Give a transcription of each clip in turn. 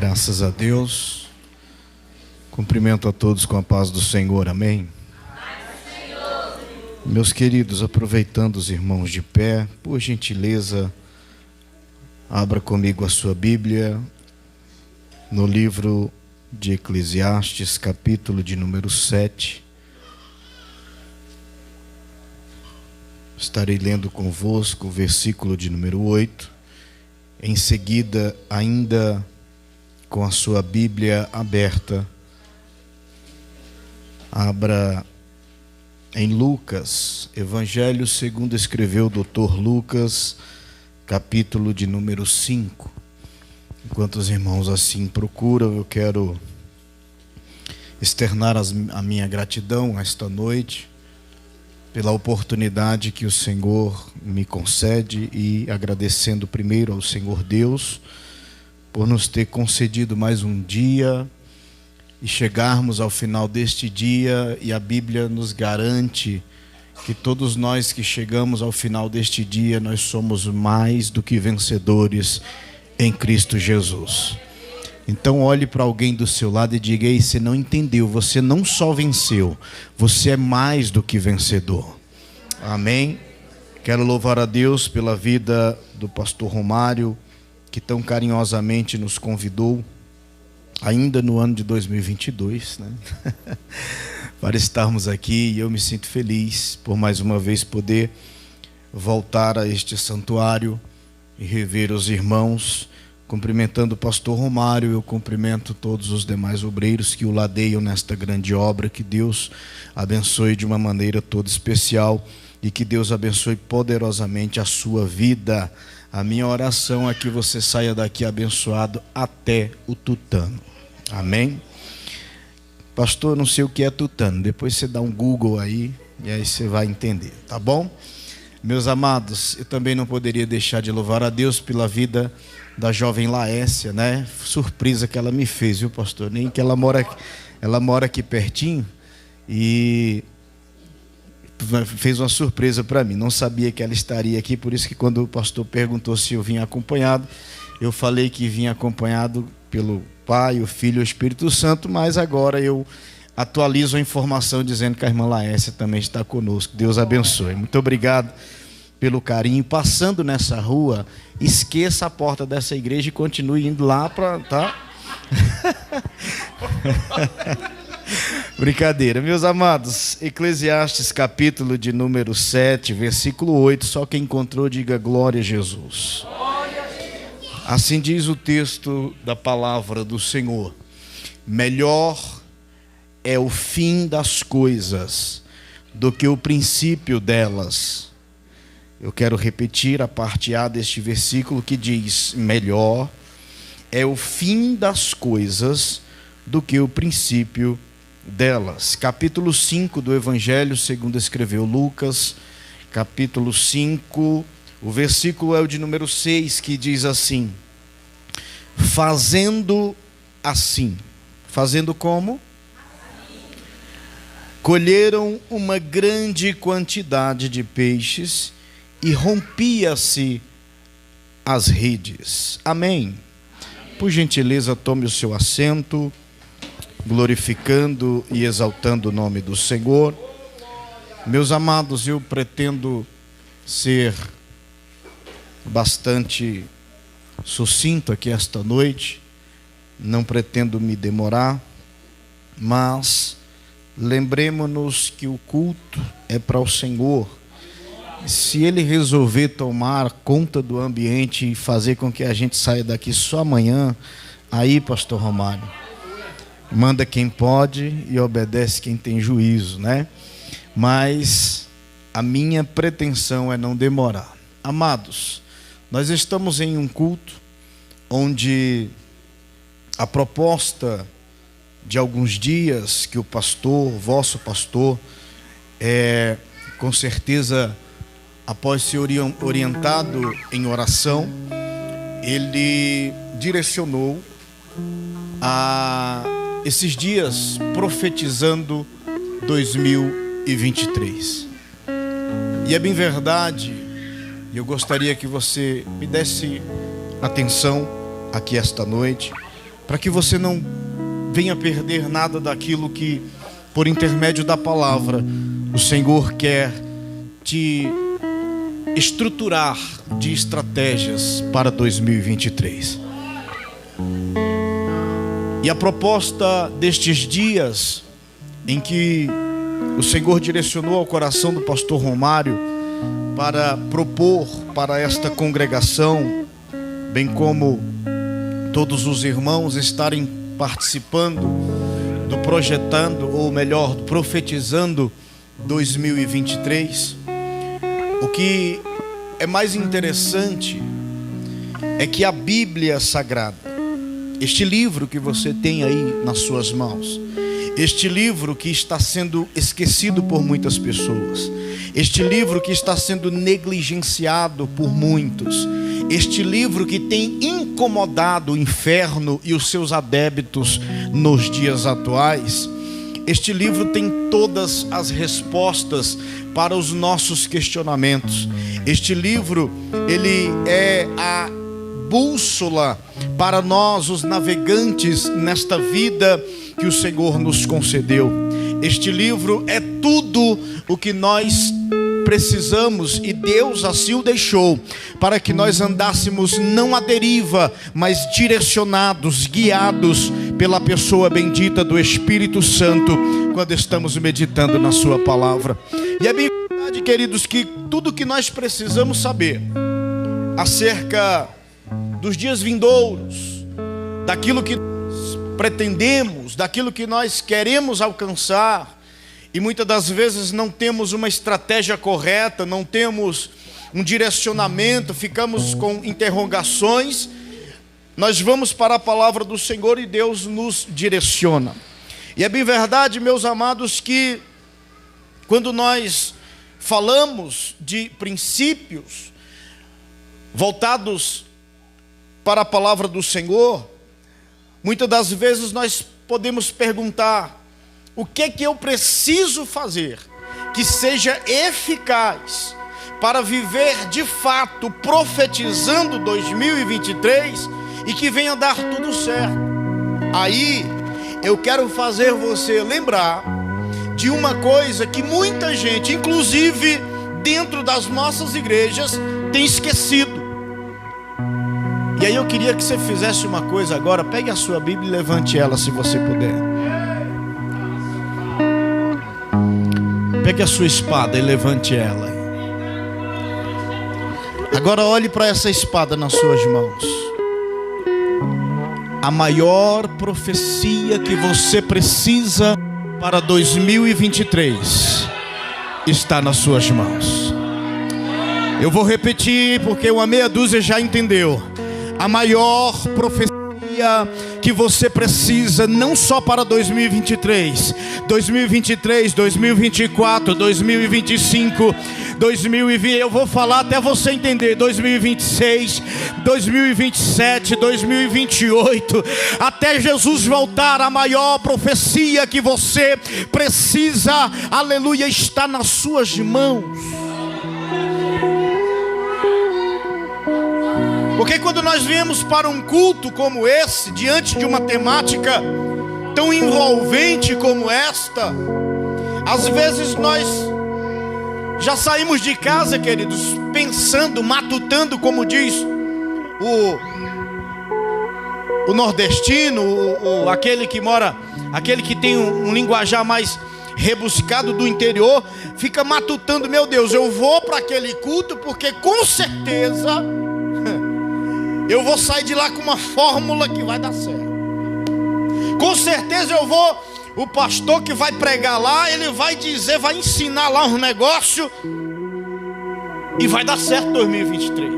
Graças a Deus. Cumprimento a todos com a paz do Senhor, amém? Meus queridos, aproveitando os irmãos de pé, por gentileza, abra comigo a sua Bíblia no livro de Eclesiastes, capítulo de número 7. Estarei lendo convosco o versículo de número 8. Em seguida, ainda com a sua Bíblia aberta, abra em Lucas, Evangelho segundo escreveu o Dr. Lucas, capítulo de número 5. Enquanto os irmãos assim procuram, eu quero externar a minha gratidão esta noite pela oportunidade que o Senhor me concede e agradecendo primeiro ao Senhor Deus por nos ter concedido mais um dia e chegarmos ao final deste dia, e a Bíblia nos garante que todos nós que chegamos ao final deste dia, nós somos mais do que vencedores em Cristo Jesus. Então olhe para alguém do seu lado e diga: ei, você não entendeu, você não só venceu, você é mais do que vencedor. Amém? Quero louvar a Deus pela vida do pastor Romário, que tão carinhosamente nos convidou, ainda no ano de 2022, né? Para estarmos aqui, e eu me sinto feliz por mais uma vez poder voltar a este santuário e rever os irmãos. Cumprimentando o pastor Romário, eu cumprimento todos os demais obreiros que o ladeiam nesta grande obra. Que Deus abençoe de uma maneira toda especial e que Deus abençoe poderosamente a sua vida. A minha oração é que você saia daqui abençoado até o tutano. Amém? Pastor, não sei o que é tutano. Depois você dá um Google aí e aí você vai entender, tá bom? Meus amados, eu também não poderia deixar de louvar a Deus pela vida da jovem Laécia, né? Surpresa que ela me fez, viu, pastor? Nem que ela mora aqui pertinho e fez uma surpresa para mim. Não sabia que ela estaria aqui, por isso que quando o pastor perguntou se eu vinha acompanhado, eu falei que vinha acompanhado pelo Pai, o Filho e o Espírito Santo, mas agora eu atualizo a informação dizendo que a irmã Laécia também está conosco. Deus abençoe. Muito obrigado pelo carinho. Passando nessa rua, esqueça a porta dessa igreja e continue indo lá para, tá? Brincadeira, meus amados. Eclesiastes capítulo de número 7, versículo 8. Só quem encontrou diga glória a Jesus. Assim diz o texto da palavra do Senhor: melhor é o fim das coisas do que o princípio delas. Eu quero repetir a parte A deste versículo que diz: melhor é o fim das coisas do que o princípio delas. Capítulo 5 do Evangelho segundo escreveu Lucas, capítulo 5, o versículo é o de número 6, que diz assim: fazendo assim. Fazendo como? Colheram uma grande quantidade de peixes e rompia-se as redes. Amém. Por gentileza, tome o seu assento, glorificando e exaltando o nome do Senhor. Meus amados, eu pretendo ser bastante sucinto aqui esta noite, não pretendo me demorar, mas lembremos-nos que o culto é para o Senhor. Se Ele resolver tomar conta do ambiente e fazer com que a gente saia daqui só amanhã, aí, pastor Romário, manda quem pode e obedece quem tem juízo, né? Mas a minha pretensão é não demorar. Amados, nós estamos em um culto onde a proposta de alguns dias que o pastor, vosso pastor, com certeza, após ser orientado em oração, ele direcionou a esses dias profetizando 2023. E é bem verdade, e eu gostaria que você me desse atenção aqui esta noite, para que você não venha perder nada daquilo que, por intermédio da palavra, o Senhor quer te estruturar de estratégias para 2023. E a proposta destes dias em que o Senhor direcionou ao coração do pastor Romário para propor para esta congregação, bem como todos os irmãos estarem participando do projetando, ou melhor, do profetizando 2023, o que é mais interessante é que a Bíblia Sagrada, este livro que você tem aí nas suas mãos, este livro que está sendo esquecido por muitas pessoas, este livro que está sendo negligenciado por muitos, este livro que tem incomodado o inferno e os seus adébitos nos dias atuais, este livro tem todas as respostas para os nossos questionamentos. Este livro, ele é a bússola para nós, os navegantes nesta vida que o Senhor nos concedeu. Este livro é tudo o que nós precisamos, e Deus assim o deixou, para que nós andássemos não à deriva, mas direcionados, guiados pela pessoa bendita do Espírito Santo, quando estamos meditando na sua palavra. E é bem verdade, queridos, que tudo que nós precisamos saber acerca dos dias vindouros, daquilo que nós pretendemos, daquilo que nós queremos alcançar, e muitas das vezes não temos uma estratégia correta, não temos um direcionamento, ficamos com interrogações, nós vamos para a palavra do Senhor e Deus nos direciona. E é bem verdade, meus amados, que quando nós falamos de princípios voltados para a palavra do Senhor, muitas das vezes nós podemos perguntar: o que é que eu preciso fazer que seja eficaz para viver de fato profetizando 2023 e que venha dar tudo certo? Aí eu quero fazer você lembrar de uma coisa que muita gente, inclusive dentro das nossas igrejas, tem esquecido. E aí eu queria que você fizesse uma coisa agora. Pegue a sua Bíblia e levante ela, se você puder. Pegue a sua espada e levante ela. Agora olhe para essa espada nas suas mãos. A maior profecia que você precisa para 2023 está nas suas mãos. Eu vou repetir porque uma meia dúzia já entendeu. A maior profecia que você precisa, não só para 2023, 2024, 2025, 2020, eu vou falar até você entender, 2026, 2027, 2028, até Jesus voltar. A maior profecia que você precisa, aleluia, está nas suas mãos. Porque quando nós viemos para um culto como esse, diante de uma temática tão envolvente como esta, às vezes nós já saímos de casa, queridos, pensando, matutando, como diz o nordestino, aquele que mora, aquele que tem um linguajar mais rebuscado do interior, fica matutando: meu Deus, eu vou para aquele culto porque com certeza eu vou sair de lá com uma fórmula que vai dar certo. Com certeza eu vou, o pastor que vai pregar lá, ele vai dizer, vai ensinar lá um negócio e vai dar certo 2023.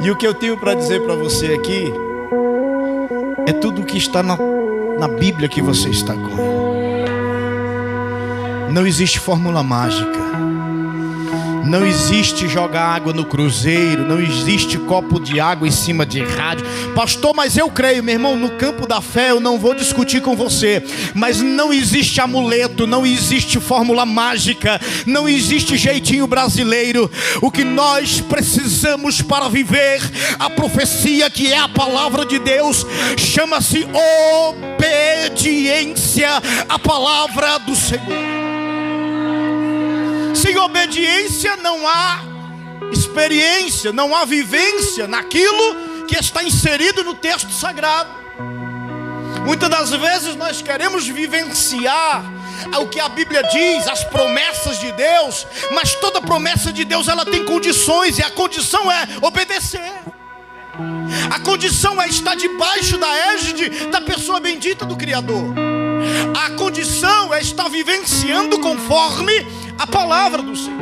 E o que eu tenho para dizer para você aqui é tudo o que está na Bíblia que você está com. Não existe fórmula mágica. Não existe jogar água no cruzeiro, não existe copo de água em cima de rádio. Pastor, mas eu creio, meu irmão, no campo da fé eu não vou discutir com você, mas não existe amuleto, não existe fórmula mágica, não existe jeitinho brasileiro. O que nós precisamos para viver a profecia que é a palavra de Deus chama-se obediência à palavra do Senhor. Sem obediência não há experiência, não há vivência naquilo que está inserido no texto sagrado. Muitas das vezes nós queremos vivenciar o que a Bíblia diz, as promessas de Deus, mas toda promessa de Deus ela tem condições, e a condição é obedecer. A condição é estar debaixo da égide da pessoa bendita do Criador. A condição é estar vivenciando conforme a palavra do Senhor.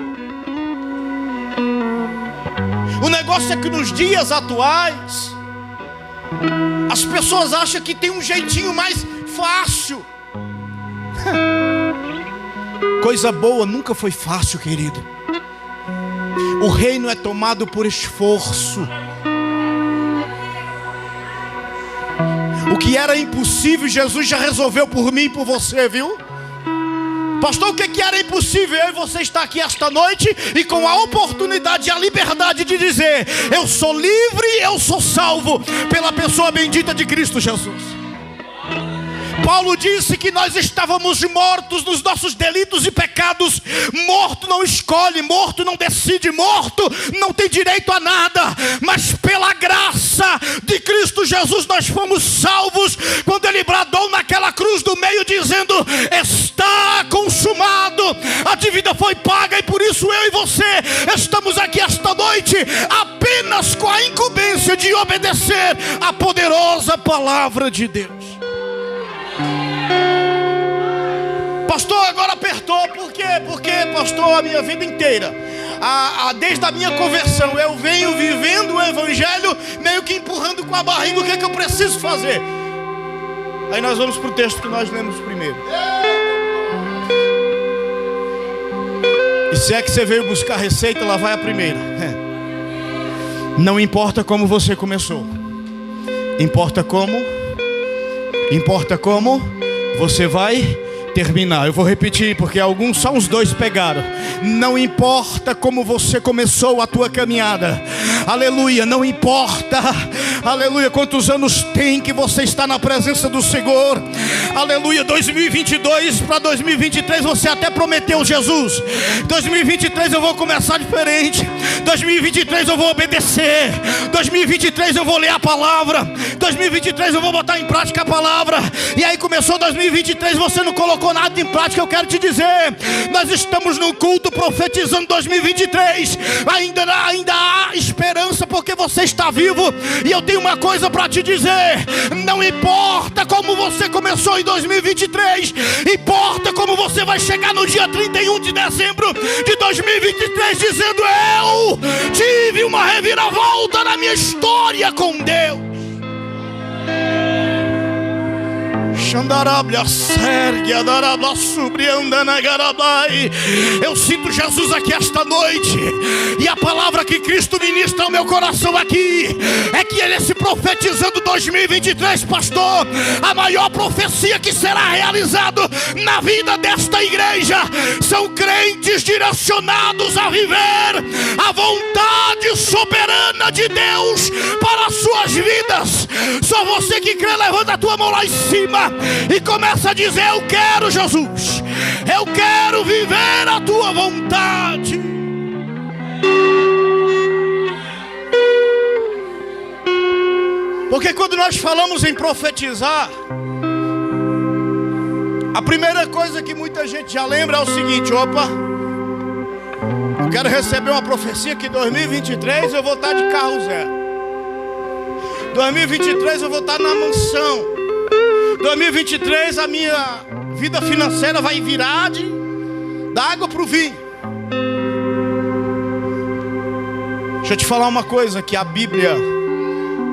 O negócio é que nos dias atuais as pessoas acham que tem um jeitinho mais fácil. Coisa boa nunca foi fácil, querido. O reino é tomado por esforço. O que era impossível, Jesus já resolveu por mim e por você, viu? Pastor, o que era impossível? Eu e você está aqui esta noite e com a oportunidade e a liberdade de dizer: eu sou livre, eu sou salvo pela pessoa bendita de Cristo Jesus. Paulo disse que nós estávamos mortos nos nossos delitos e pecados. Morto não escolhe, morto não decide, morto não tem direito a nada. Mas pela graça de Cristo Jesus nós fomos salvos quando Ele bradou naquela cruz do meio dizendo: está consumado. A dívida foi paga e por isso eu e você estamos aqui esta noite apenas com a incumbência de obedecer a poderosa palavra de Deus. Pastor, agora apertou. Por quê? Porque, pastor, a minha vida inteira, desde a minha conversão, eu venho vivendo o evangelho meio que empurrando com a barriga. O que é que eu preciso fazer? Aí nós vamos para o texto que nós lemos primeiro. E se é que você veio buscar receita, lá vai a primeira. Não importa como você começou, importa como você vai terminar. Eu vou repetir porque alguns, só uns dois pegaram. Não importa como você começou a tua caminhada, aleluia, não importa, aleluia, quantos anos tem que você está na presença do Senhor, aleluia. 2022 para 2023 você até prometeu Jesus: 2023 eu vou começar diferente, 2023 eu vou obedecer, 2023 eu vou ler a palavra, 2023 eu vou botar em prática a palavra. E aí começou 2023, você não colocou nada em prática. Eu quero te dizer, nós estamos num culto profetizando 2023. Ainda há esperança porque você está vivo. E eu tenho uma coisa para te dizer: não importa como você começou em 2023, importa como você vai chegar no dia 31 de dezembro de 2023 dizendo: eu tive uma reviravolta na minha história com Deus. Eu sinto Jesus aqui esta noite, e a palavra que Cristo ministra ao meu coração aqui é que Ele se profetizando 2023, pastor, a maior profecia que será realizada na vida desta igreja são crentes direcionados a viver a vontade soberana de Deus para as suas vidas. Só você que crê, levanta a tua mão lá em cima e começa a dizer: eu quero, Jesus, eu quero viver a tua vontade. Porque quando nós falamos em profetizar, a primeira coisa que muita gente já lembra é o seguinte: opa, eu quero receber uma profecia que em 2023 eu vou estar de carro zero, 2023 eu vou estar na mansão, 2023 a minha vida financeira vai virar da água para o vinho. Deixa eu te falar uma coisa que a Bíblia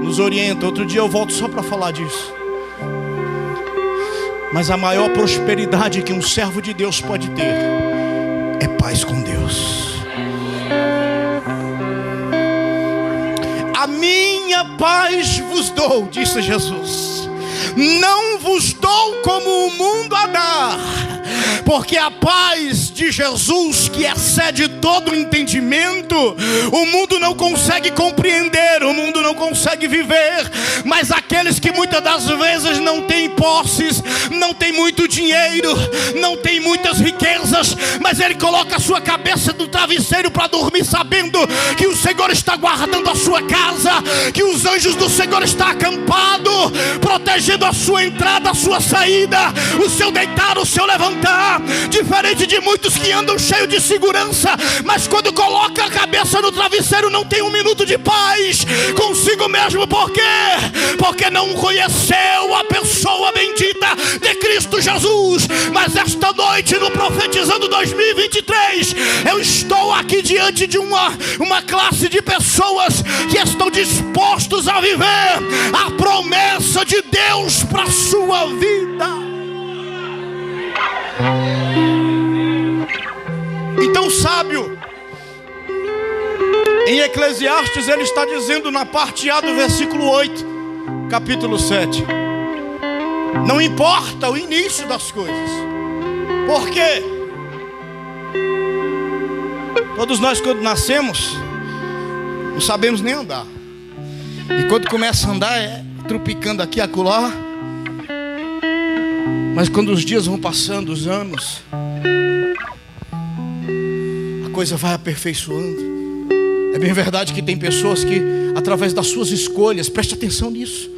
nos orienta. Outro dia eu volto só para falar disso. Mas a maior prosperidade que um servo de Deus pode ter é paz com Deus. A minha paz vos dou, disse Jesus. Não vos dou como o mundo a dar, porque a paz de Jesus, que excede todo o entendimento, o mundo não consegue compreender, o mundo não consegue viver. Mas aqueles que muitas das vezes não têm posses, não têm muito dinheiro, não têm muitas riquezas, mas ele coloca a sua cabeça no travesseiro para dormir, sabendo que o Senhor está guardando a sua casa, que os anjos do Senhor estão acampados, protegendo a sua entrada, a sua saída, o seu deitar, o seu levantar. Diferente de muitos que andam cheios de segurança, mas quando coloca a cabeça no travesseiro não tem um minuto de paz consigo mesmo. Por quê? Porque não conheceu a pessoa bendita de Cristo Jesus. Mas esta noite, no Profetizando 2023, eu estou aqui diante de uma classe de pessoas que estão dispostos a viver a promessa de Deus para a sua vida. Então, sábio, em Eclesiastes, ele está dizendo na parte A do versículo 8, capítulo 7: não importa o início das coisas. Por quê? Todos nós, quando nascemos, não sabemos nem andar. E quando começa a andar, é trupicando aqui e acolá. Mas quando os dias vão passando, os anos, a coisa vai aperfeiçoando. É bem verdade que tem pessoas que, através das suas escolhas, preste atenção nisso.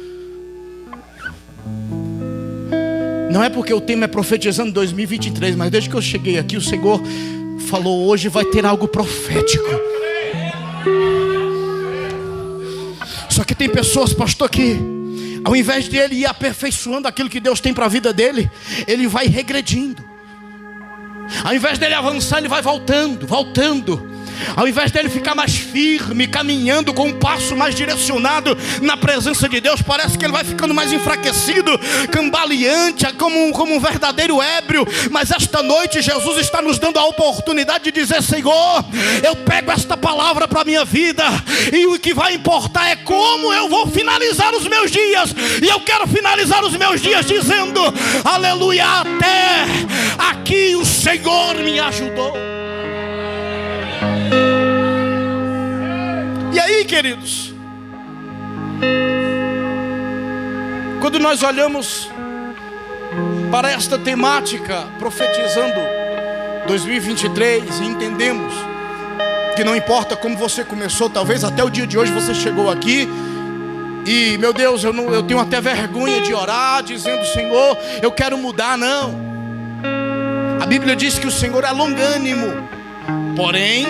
Não é porque o tema é Profetizando 2023, mas desde que eu cheguei aqui, o Senhor falou: hoje vai ter algo profético. Só que tem pessoas, pastor, que ao invés de ele ir aperfeiçoando aquilo que Deus tem para a vida dele, ele vai regredindo. Ao invés dele avançar, ele vai voltando. Ao invés dele ficar mais firme, caminhando com um passo mais direcionado na presença de Deus, parece que ele vai ficando mais enfraquecido, cambaleante, como um verdadeiro ébrio. Mas esta noite Jesus está nos dando a oportunidade de dizer: Senhor, eu pego esta palavra para a minha vida, e o que vai importar é como eu vou finalizar os meus dias. E eu quero finalizar os meus dias dizendo: aleluia, até aqui o Senhor me ajudou. E aí, queridos, quando nós olhamos para esta temática Profetizando 2023 e entendemos que não importa como você começou, talvez até o dia de hoje você chegou aqui e, meu Deus, eu tenho até vergonha de orar, dizendo: Senhor, eu quero mudar. Não, a Bíblia diz que o Senhor é longânimo, porém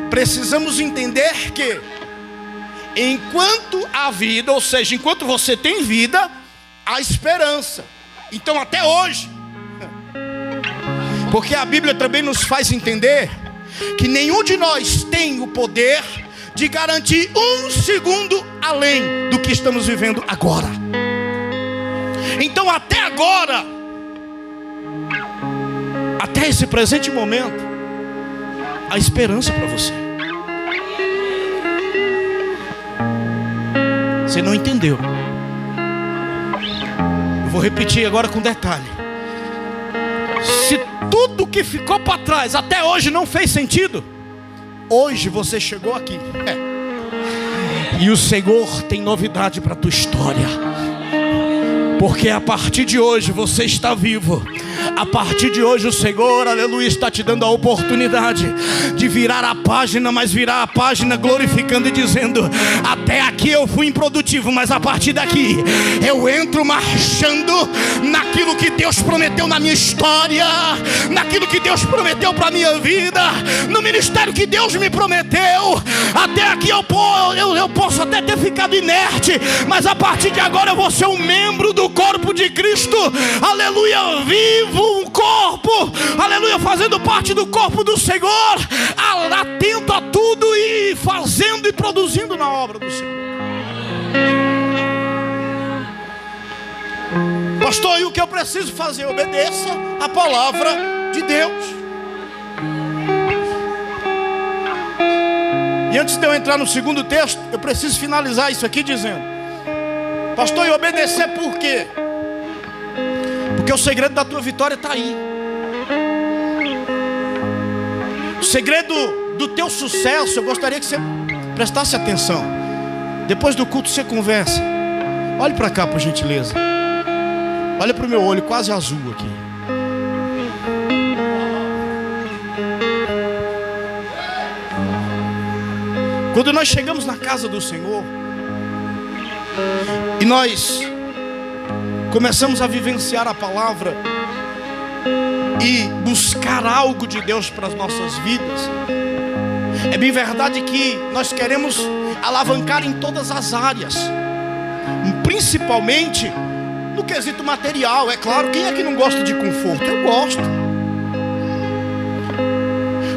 precisamos entender que enquanto há vida, ou seja, enquanto você tem vida, há esperança. Então até hoje, porque a Bíblia também nos faz entender que nenhum de nós tem o poder de garantir um segundo além do que estamos vivendo agora. Então até agora, até esse presente momento, há esperança para você. Você não entendeu. Eu vou repetir agora com detalhe. Se tudo que ficou para trás até hoje não fez sentido, hoje você chegou aqui. E o Senhor tem novidade para a tua história. Porque a partir de hoje você está vivo. A partir de hoje o Senhor, aleluia, está te dando a oportunidade de virar a página, mas virar a página glorificando e dizendo: até aqui eu fui improdutivo, mas a partir daqui eu entro marchando naquilo que Deus prometeu na minha história, naquilo que Deus prometeu para a minha vida, no ministério que Deus me prometeu. Até aqui eu posso até ter ficado inerte, mas a partir de agora eu vou ser um membro do corpo de Cristo, aleluia, vivo, um corpo, aleluia, fazendo parte do corpo do Senhor, atento a tudo e fazendo e produzindo na obra do Senhor. Pastor, e o que eu preciso fazer? Obedeça a palavra de Deus. E antes de eu entrar no segundo texto, eu preciso finalizar isso aqui dizendo: pastor, e obedecer por quê? Porque o segredo da tua vitória está aí. O segredo do teu sucesso, eu gostaria que você prestasse atenção. Depois do culto você conversa. Olhe para cá, por gentileza. Olha para o meu olho quase azul aqui. Quando nós chegamos na casa do Senhor e nós começamos a vivenciar a palavra e buscar algo de Deus para as nossas vidas, é bem verdade que nós queremos alavancar em todas as áreas, principalmente no quesito material. É claro, quem é que não gosta de conforto? Eu gosto.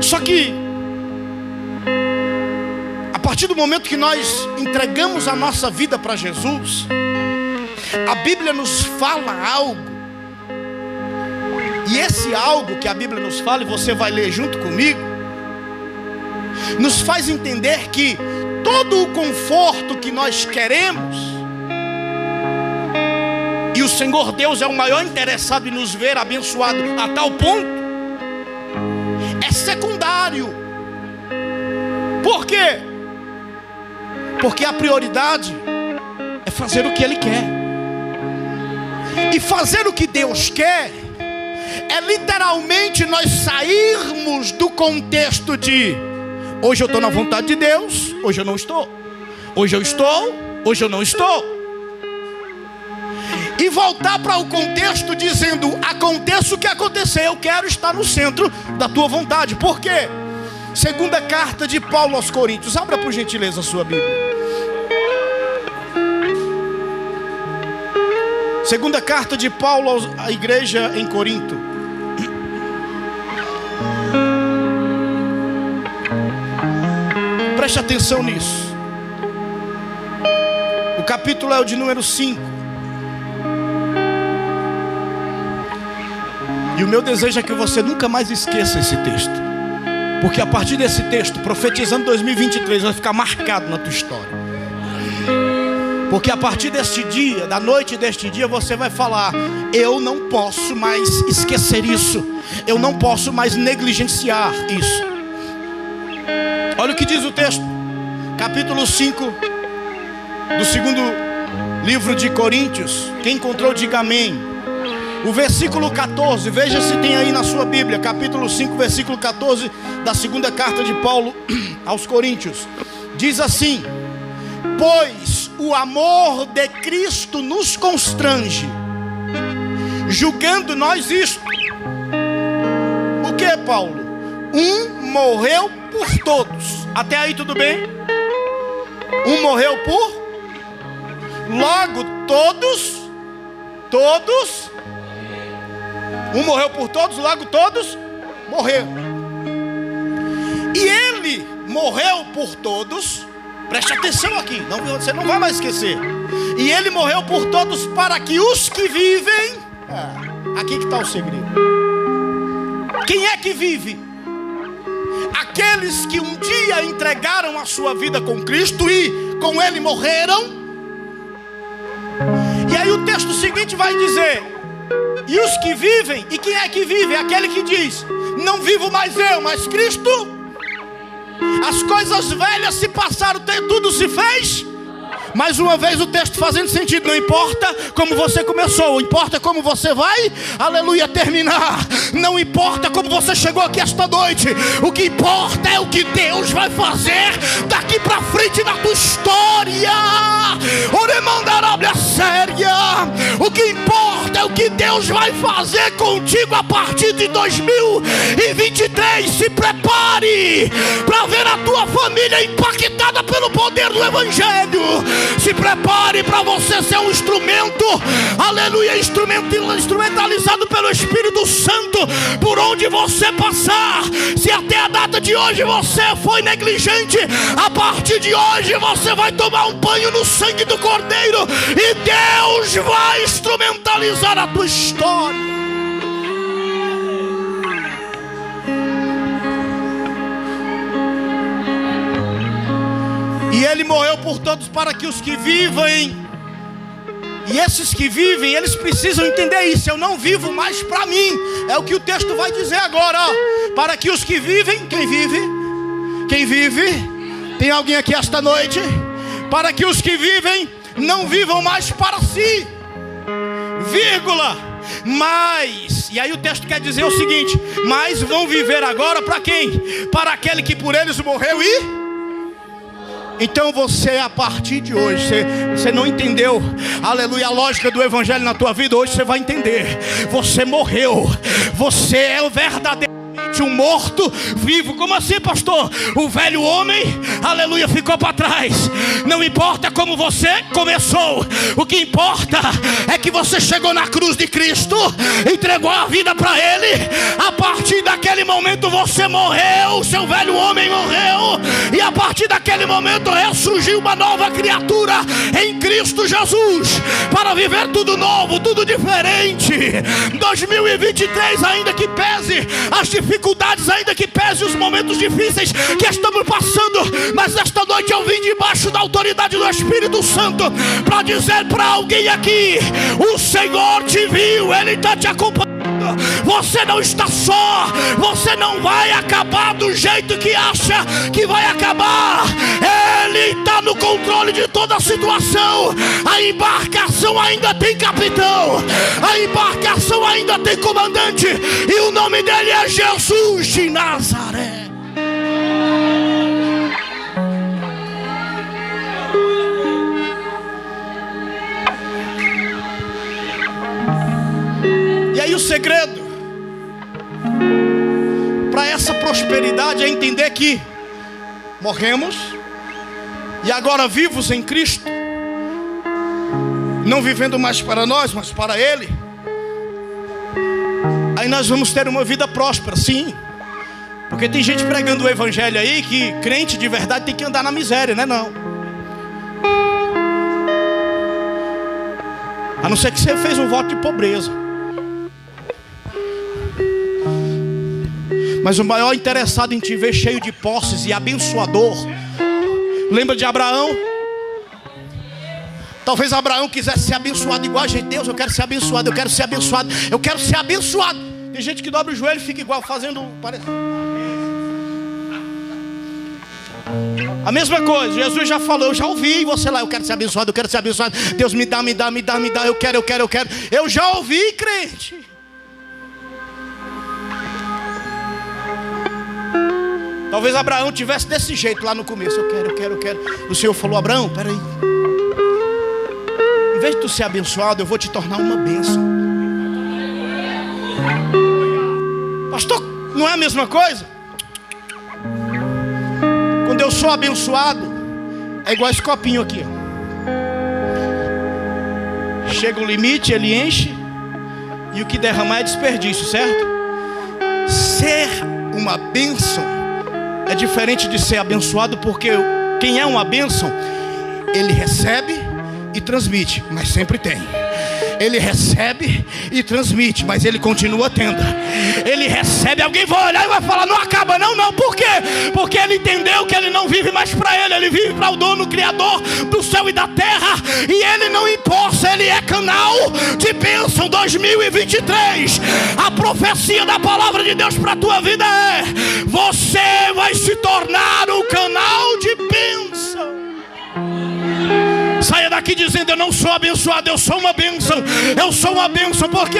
Só que a partir do momento que nós entregamos a nossa vida para Jesus, a Bíblia nos fala algo. E esse algo que a Bíblia nos fala, e você vai ler junto comigo, nos faz entender que todo o conforto que nós queremos, e o Senhor Deus é o maior interessado em nos ver abençoado a tal ponto, é secundário. Por quê? Porque a prioridade é fazer o que Ele quer. E fazer o que Deus quer é literalmente nós sairmos do contexto de hoje eu estou na vontade de Deus, hoje eu não estou. Hoje eu estou, hoje eu não estou. E voltar para o contexto dizendo: aconteça o que acontecer, eu quero estar no centro da tua vontade. Por quê? Segunda carta de Paulo aos Coríntios. Abra por gentileza a sua Bíblia. Segunda carta de Paulo à igreja em Corinto. Preste atenção nisso. O capítulo é o de número 5. E o meu desejo é que você nunca mais esqueça esse texto, porque a partir desse texto, profetizando 2023, vai ficar marcado na tua história. Porque a partir deste dia, da noite deste dia, você vai falar: eu não posso mais esquecer isso, eu não posso mais negligenciar isso. Olha o que diz o texto, capítulo 5 do segundo livro de Coríntios. Quem encontrou, diga amém. O versículo 14, veja se tem aí na sua Bíblia, capítulo 5, versículo 14 da segunda carta de Paulo aos Coríntios. Diz assim: pois o amor de Cristo nos constrange, julgando nós isto. O que, Paulo? Um morreu por todos. Até aí tudo bem? Um morreu por, logo todos. Um morreu por todos, logo todos morreram. E ele morreu por todos. Preste atenção aqui, você não vai mais esquecer. E ele morreu por todos para que os que vivem... aqui que está o segredo. Quem é que vive? Aqueles que um dia entregaram a sua vida com Cristo e com Ele morreram. E aí o texto seguinte vai dizer: e os que vivem, e quem é que vive? É aquele que diz: não vivo mais eu, mas Cristo. As coisas velhas se passaram, tudo se fez. Mais uma vez o texto fazendo sentido. Não importa como você começou, importa como você vai, aleluia, terminar. Não importa como você chegou aqui esta noite. O que importa é o que Deus vai fazer daqui pra frente na tua história. Oremandarabia séria. O que importa é o que Deus vai fazer contigo a partir de 2023. Se prepare para ver a tua família impactada pelo poder do Evangelho. Se prepare para você ser um instrumento, aleluia, instrumentalizado pelo Espírito Santo por onde você passar. Se até a data de hoje você foi negligente, a partir de hoje você vai tomar um banho no sangue do Cordeiro e Deus vai instrumentalizar a tua história. E Ele morreu por todos para que os que vivem, e esses que vivem, eles precisam entender isso. Eu não vivo mais para mim. É o que o texto vai dizer agora, ó. Para que os que vivem, quem vive? Quem vive? Tem alguém aqui esta noite? Para que os que vivem não vivam mais para si, vírgula, mas, e aí o texto quer dizer o seguinte: mas vão viver agora para quem? Para aquele que por eles morreu e... Então você, a partir de hoje, você não entendeu, aleluia, a lógica do evangelho na tua vida. Hoje você vai entender. Você morreu. Você é o verdadeiro um morto vivo. Como assim, pastor? O velho homem, aleluia, ficou para trás. Não importa como você começou, o que importa é que você chegou na cruz de Cristo, entregou a vida para Ele. A partir daquele momento você morreu, seu velho homem morreu, e a partir daquele momento ressurgiu uma nova criatura em Cristo Jesus, para viver tudo novo, tudo diferente. 2023, ainda que pese as dificuldades, ainda que pese os momentos difíceis que estamos passando, mas esta noite eu vim debaixo da autoridade do Espírito Santo para dizer para alguém aqui: o Senhor te viu, Ele está te acompanhando. Você não está só, você não vai acabar do jeito que acha que vai acabar. Ele está no controle de toda a situação. A embarcação ainda tem capitão, a embarcação ainda tem comandante, e o nome dele é Jesus de Nazaré. E aí o segredo para essa prosperidade é entender que morremos e agora vivos em Cristo, não vivendo mais para nós, mas para Ele. Aí nós vamos ter uma vida próspera, sim. Porque tem gente pregando o evangelho aí que crente de verdade tem que andar na miséria, né? Não. A não ser que você fez um voto de pobreza. Mas o maior interessado em te ver cheio de posses e abençoador, lembra de Abraão? Talvez Abraão quisesse ser abençoado igual a gente. Deus, eu quero ser abençoado, eu quero ser abençoado, eu quero ser abençoado. Tem gente que dobra o joelho e fica igual, fazendo a mesma coisa. Jesus já falou, eu já ouvi você lá: eu quero ser abençoado, eu quero ser abençoado. Deus me dá, me dá, me dá, me dá. Eu quero. Eu já ouvi, crente. Talvez Abraão tivesse desse jeito lá no começo: eu quero. O Senhor falou: Abraão, peraí, em vez de tu ser abençoado, eu vou te tornar uma bênção. Pastor, não é a mesma coisa? Quando eu sou abençoado, é igual esse copinho aqui, ó. Chega o limite, ele enche, e o que derramar é desperdício, certo? Ser uma bênção é diferente de ser abençoado, porque quem é uma bênção, ele recebe e transmite, mas sempre tem. Ele recebe e transmite, mas ele continua tendo. Ele recebe, alguém vai olhar e vai falar: não acaba não, não. Por quê? Porque ele entendeu que ele não vive mais para ele, ele vive para o dono, o criador do céu e da terra. E ele não imposta, ele é canal de bênção. 2023, a profecia da palavra de Deus para a tua vida é: você vai se tornar um canal de bênção. Saia daqui dizendo: eu não sou abençoado, eu sou uma bênção. Eu sou uma bênção. Por quê?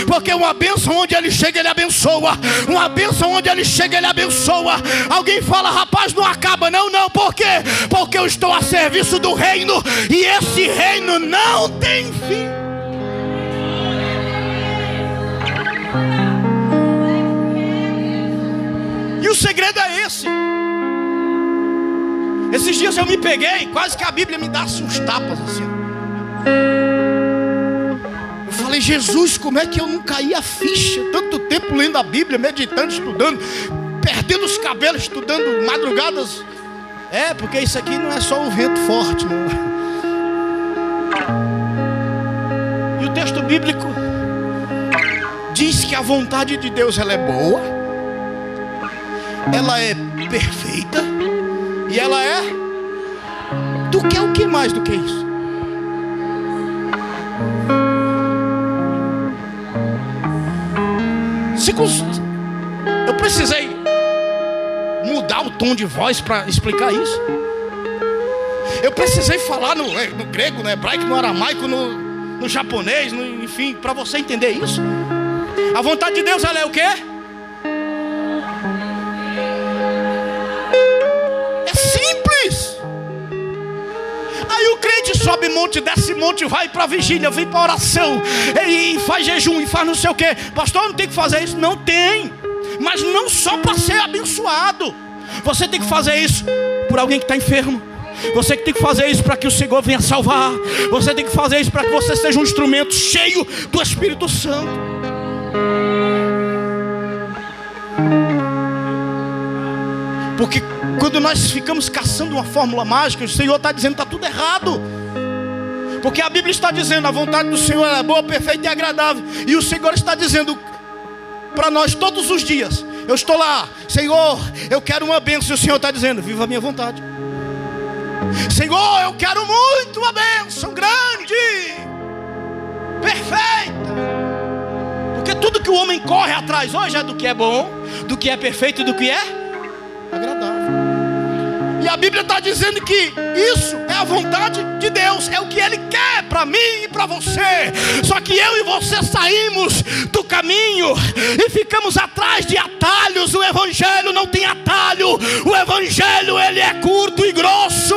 Porque uma bênção onde ele chega, ele abençoa. Uma bênção onde ele chega, ele abençoa. Alguém fala: rapaz, não acaba não, não. Por quê? Porque eu estou a serviço do reino, e esse reino não tem fim. E o segredo é esse. Esses dias eu me peguei, quase que a Bíblia me dá uns tapas assim. Eu falei: Jesus, como é que eu não caí a ficha? Tanto tempo lendo a Bíblia, meditando, estudando, perdendo os cabelos, estudando madrugadas. É, porque isso aqui não é só um vento forte, não. E o texto bíblico diz que a vontade de Deus, ela é boa, ela é perfeita, e ela é Tu quer o que mais do que isso? Eu precisei mudar o tom de voz para explicar isso. Eu precisei falar no grego, no hebraico, no aramaico, no japonês, enfim, para você entender isso. A vontade de Deus, ela é o quê? É simples. Aí o crente sobe monte, desce monte, vai para a vigília, vem para a oração, e faz jejum, e faz não sei o quê. Pastor, não tem que fazer isso? Não tem. Mas não só para ser abençoado. Você tem que fazer isso por alguém que está enfermo. Você que tem que fazer isso para que o Senhor venha salvar. Você tem que fazer isso para que você seja um instrumento cheio do Espírito Santo. Porque quando nós ficamos caçando uma fórmula mágica, o Senhor está dizendo que está tudo errado. Porque a Bíblia está dizendo, a vontade do Senhor é boa, perfeita e agradável. E o Senhor está dizendo para nós todos os dias. Eu estou lá, Senhor, eu quero uma bênção. E o Senhor está dizendo, viva a minha vontade. Senhor, eu quero muito uma bênção grande, perfeita. Porque tudo que o homem corre atrás hoje é do que é bom, do que é perfeito e do que é agradável. E a Bíblia está dizendo que isso é a vontade de Deus, é o que Ele quer para mim e para você. Só que eu e você saímos do caminho e ficamos atrás de atalhos. O Evangelho não tem atalho. O Evangelho, ele é curto e grosso.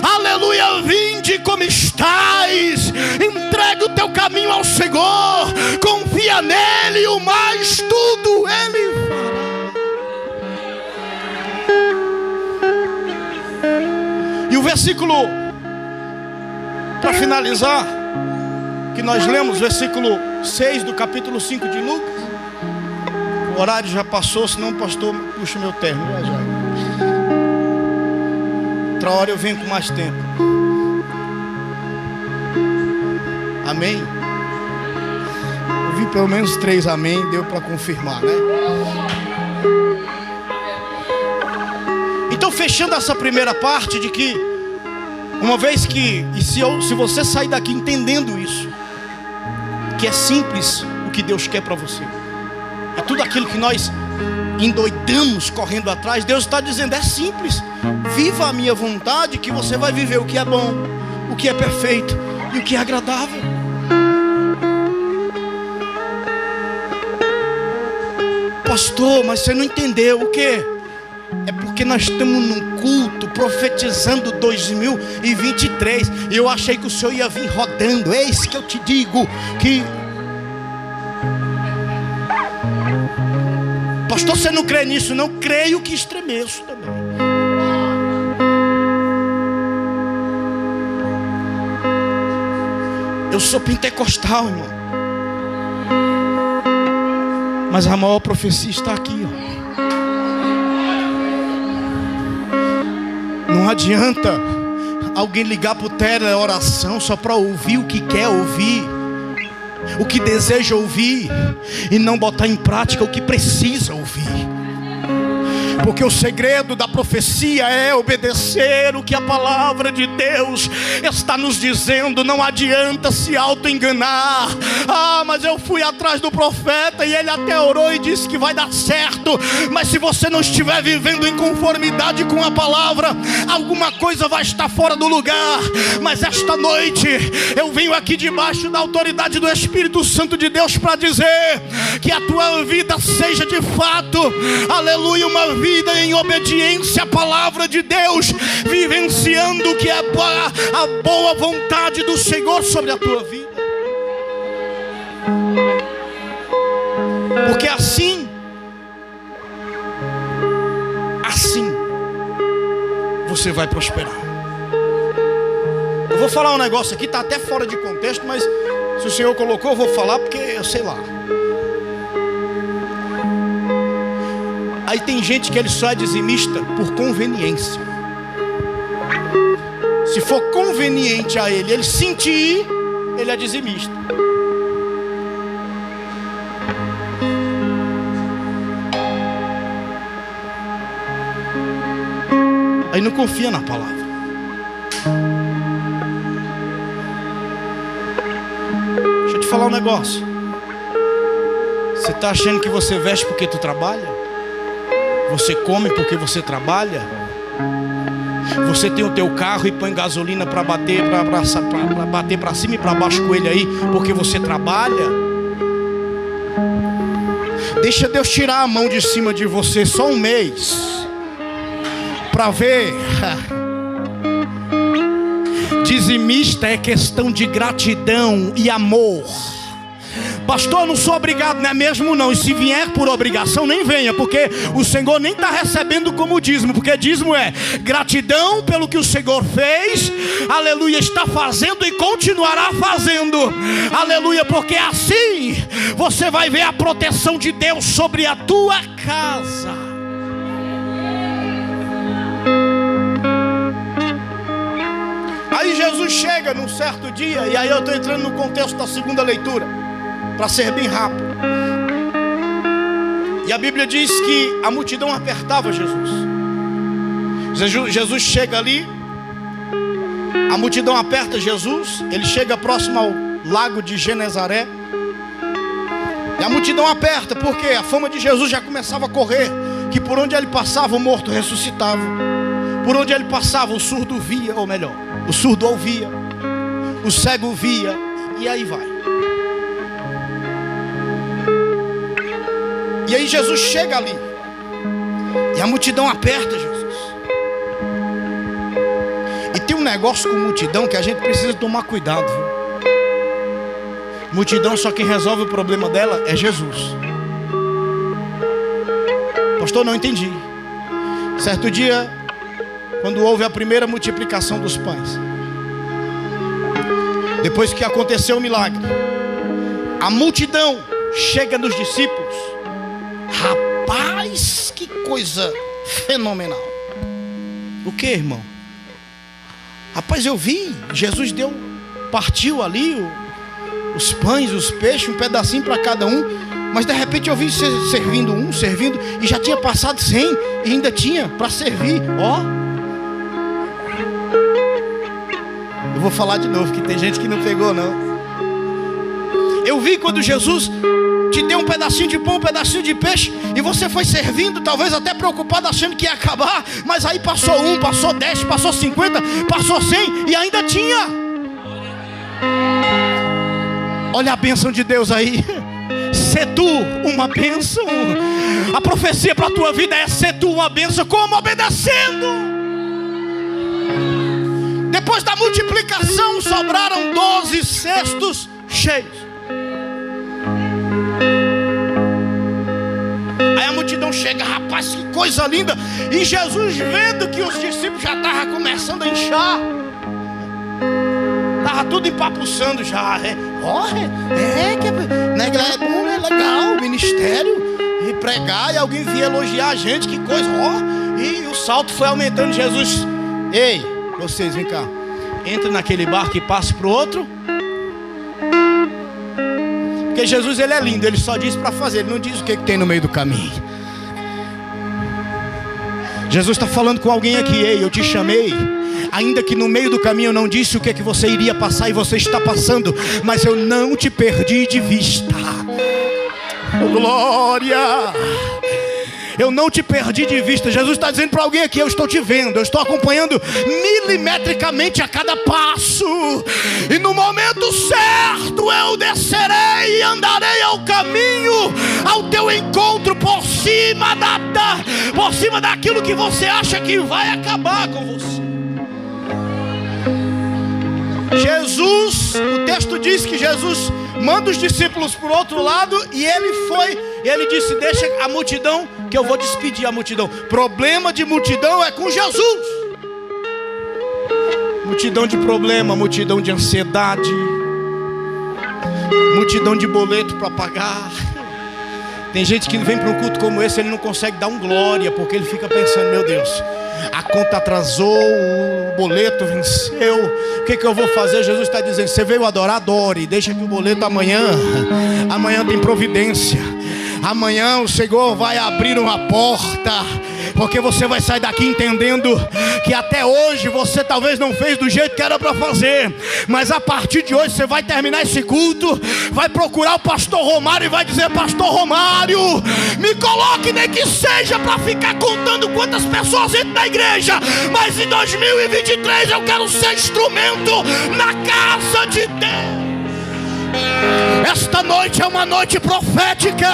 Aleluia, vinde como estais. Entrega o teu caminho ao Senhor. Confia nele e o mais tudo Ele fará. E o versículo, para finalizar, que nós lemos, versículo 6 do capítulo 5 de Lucas. O horário já passou, senão o pastor puxa meu terno. Já. Outra hora eu venho com mais tempo. Amém? Eu vi pelo menos 3 amém, deu para confirmar, né? Então, fechando essa primeira parte de que, uma vez que, se você sair daqui entendendo isso, que é simples o que Deus quer para você, é tudo aquilo que nós endoidamos correndo atrás, Deus está dizendo, é simples, viva a minha vontade, que você vai viver o que é bom, o que é perfeito e o que é agradável. Pastor, mas você não entendeu o quê? É porque nós estamos num culto profetizando 2023. E eu achei que o Senhor ia vir rodando. Eis que eu te digo que... Pastor, você não crê nisso? Não creio, que estremeço também. Eu sou pentecostal, irmão. Mas a maior profecia está aqui, ó. Não adianta alguém ligar para o teleoração só para ouvir o que quer ouvir, o que deseja ouvir, e não botar em prática o que precisa ouvir. Porque o segredo da profecia é obedecer o que a palavra de Deus está nos dizendo. Não adianta se auto-enganar. Ah, mas eu fui atrás do profeta e ele até orou e disse que vai dar certo. Mas se você não estiver vivendo em conformidade com a palavra, alguma coisa vai estar fora do lugar. Mas esta noite eu venho aqui debaixo da autoridade do Espírito Santo de Deus para dizer que a tua vida seja de fato, aleluia, uma vida em obediência à palavra de Deus, vivenciando o que é a boa vontade do Senhor sobre a tua vida. Porque assim você vai prosperar. Eu vou falar um negócio aqui, está até fora de contexto, mas se o Senhor colocou, eu vou falar porque eu sei lá. Aí tem gente que ele só é dizimista por conveniência. Se for conveniente a ele sentir, ele é dizimista. Aí não confia na palavra. falar um negócio. Você está achando que você veste porque tu trabalha? Você come porque você trabalha? Você tem o teu carro e põe gasolina para bater para cima e para baixo com ele aí porque você trabalha? Deixa Deus tirar a mão de cima de você só um mês para ver. Dizimista é questão de gratidão e amor. Pastor, eu não sou obrigado, não é mesmo não. E se vier por obrigação, nem venha, porque o Senhor nem está recebendo como dízimo. Porque dízimo é gratidão pelo que o Senhor fez, aleluia, está fazendo e continuará fazendo, aleluia, porque assim você vai ver a proteção de Deus sobre a tua casa. Aí Jesus chega num certo dia, e aí eu estou entrando no contexto da segunda leitura, para ser bem rápido. E a Bíblia diz que a multidão apertava Jesus. Jesus chega ali, a multidão aperta Jesus, ele chega próximo ao lago de Genezaré, e a multidão aperta, porque a fama de Jesus já começava a correr, que por onde ele passava o morto ressuscitava, por onde ele passava o surdo via, ou melhor, o surdo ouvia, o cego via, e aí vai. E aí Jesus chega ali, e a multidão aperta Jesus. E tem um negócio com multidão que a gente precisa tomar cuidado, viu? Multidão, só quem resolve o problema dela é Jesus. Pastor, não entendi. Certo dia, quando houve a primeira multiplicação dos pães, depois que aconteceu o milagre, a multidão chega nos discípulos. Rapaz, que coisa fenomenal. O que, irmão? Rapaz, eu vi, Jesus partiu ali os pães, os peixes, um pedacinho para cada um. Mas de repente eu vi servindo, e já tinha passado 100 e ainda tinha para servir. Ó, eu vou falar de novo, que tem gente que não pegou não. Eu vi quando Jesus te deu um pedacinho de pão, um pedacinho de peixe, e você foi servindo, talvez até preocupado, achando que ia acabar. Mas aí passou 1, passou 10, passou 50, passou 100 e ainda tinha. Olha a bênção de Deus aí. Ser tu uma bênção. A profecia para a tua vida é ser tu uma bênção. Como? Obedecendo. Depois da multiplicação sobraram 12 cestos cheios. Aí a multidão chega, rapaz, que coisa linda. E Jesus, vendo que os discípulos já estavam começando a inchar, estava tudo empapuçando já. É bom, é legal o ministério, e pregar, e alguém vinha elogiar a gente, que coisa, e o salto foi aumentando. Jesus, ei, vocês, vem cá, entra naquele barco e passe para o outro. Porque Jesus, ele é lindo, ele só diz para fazer, ele não diz o que tem no meio do caminho. Jesus está falando com alguém aqui. Ei, eu te chamei, ainda que no meio do caminho eu não disse o que você iria passar e você está passando, mas eu não te perdi de vista. Oh, glória! Eu não te perdi de vista. Jesus está dizendo para alguém aqui: eu estou te vendo, eu estou acompanhando milimetricamente a cada passo, e no momento certo eu descerei e andarei ao caminho, ao teu encontro, por cima daquilo que você acha que vai acabar com você. Jesus, o texto diz que Jesus manda os discípulos para o outro lado, e ele foi, e ele disse: deixa a multidão, que eu vou despedir a multidão. Problema de multidão é com Jesus. Multidão de problema, multidão de ansiedade, multidão de boleto para pagar. Tem gente que vem para um culto como esse, ele não consegue dar um glória, porque ele fica pensando: meu Deus, a conta atrasou, o boleto venceu, o que eu vou fazer? Jesus está dizendo: você veio adorar, adore, deixa que o boleto amanhã tem providência. Amanhã o Senhor vai abrir uma porta, porque você vai sair daqui entendendo que até hoje você talvez não fez do jeito que era para fazer, mas a partir de hoje você vai terminar esse culto, vai procurar o pastor Romário e vai dizer: pastor Romário, me coloque nem que seja para ficar contando quantas pessoas entram na igreja, mas em 2023 eu quero ser instrumento na casa de Deus. Esta noite é uma noite profética.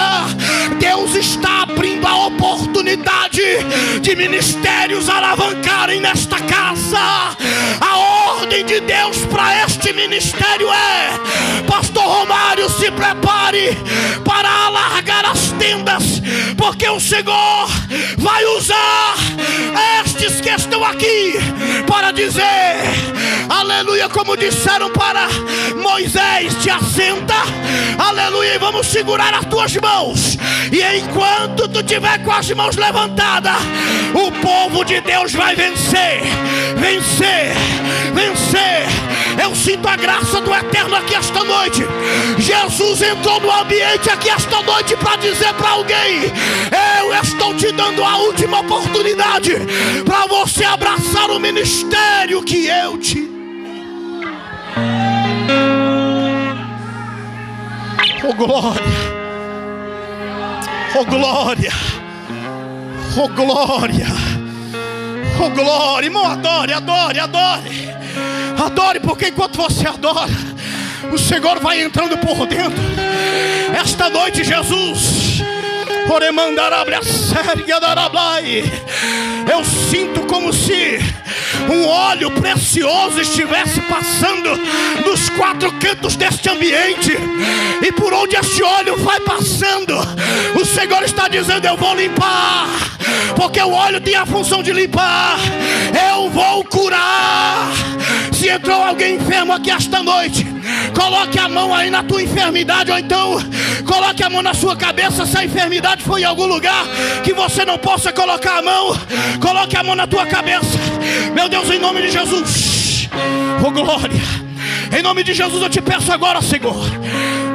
Deus está abrindo a oportunidade de ministérios alavancarem nesta casa. A ordem de Deus para este ministério é: pastor Romário, se prepare para alargar as tendas, porque o Senhor vai usar estes que estão aqui para dizer aleluia, como disseram para Moisés: te assenta, aleluia, e vamos segurar as tuas mãos, e enquanto tu tiver com as mãos levantadas, o povo de Deus vai vencer, vencer, vencer. Eu sinto a graça do Eterno aqui esta noite. Jesus entrou no ambiente aqui esta noite para dizer para alguém: eu estou te dando a última oportunidade para você abraçar o ministério que eu te... Oh glória, oh glória, oh glória, oh glória. Irmão, adore, adore, adore, adore, porque enquanto você adora, o Senhor vai entrando por dentro. Esta noite, Jesus, eu sinto como se um óleo precioso estivesse passando nos quatro cantos deste ambiente, e por onde este óleo vai passando, o Senhor está dizendo: eu vou limpar, porque o óleo tem a função de limpar. Eu vou curar. Se entrou alguém enfermo aqui esta noite, coloque a mão aí na tua enfermidade, ou então coloque a mão na sua cabeça. Se a enfermidade foi em algum lugar que você não possa colocar a mão, coloque a mão na tua cabeça. Meu Deus, em nome de Jesus, oh glória, em nome de Jesus eu te peço agora, Senhor,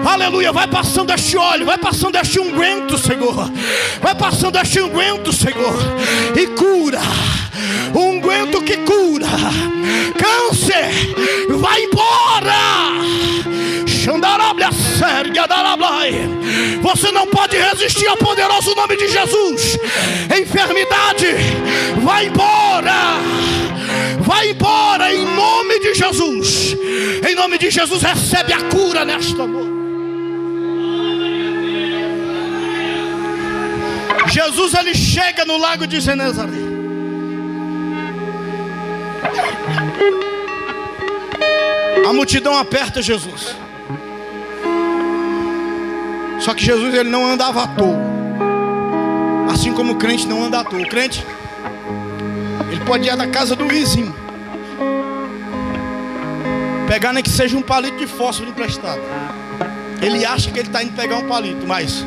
aleluia, vai passando este óleo, vai passando este unguento, Senhor, vai passando este unguento, Senhor, e cura. Um unguento que cura. Câncer, vai embora. Você não pode resistir ao poderoso nome de Jesus. Enfermidade, vai embora. Vai embora em nome de Jesus. Em nome de Jesus, recebe a cura nesta noite. Jesus, ele chega no lago de Genezaré. A multidão aperta Jesus. Só que Jesus, ele não andava à toa. Assim como o crente não anda à toa. O crente, ele pode ir da casa do vizinho, pegar nem que seja um palito de fósforo emprestado. Ele acha que ele está indo pegar um palito, mas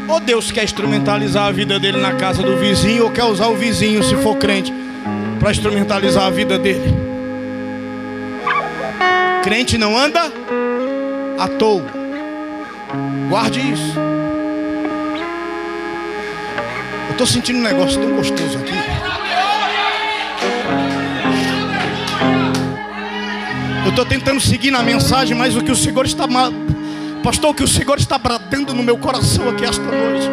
ou Deus quer instrumentalizar a vida dele na casa do vizinho, ou quer usar o vizinho, se for crente, para instrumentalizar a vida dele. Crente não anda à toa. Guarde isso. Eu estou sentindo um negócio tão gostoso aqui. Eu estou tentando seguir na mensagem, mas o que o Senhor está... Pastor, o que o Senhor está bradando no meu coração aqui esta noite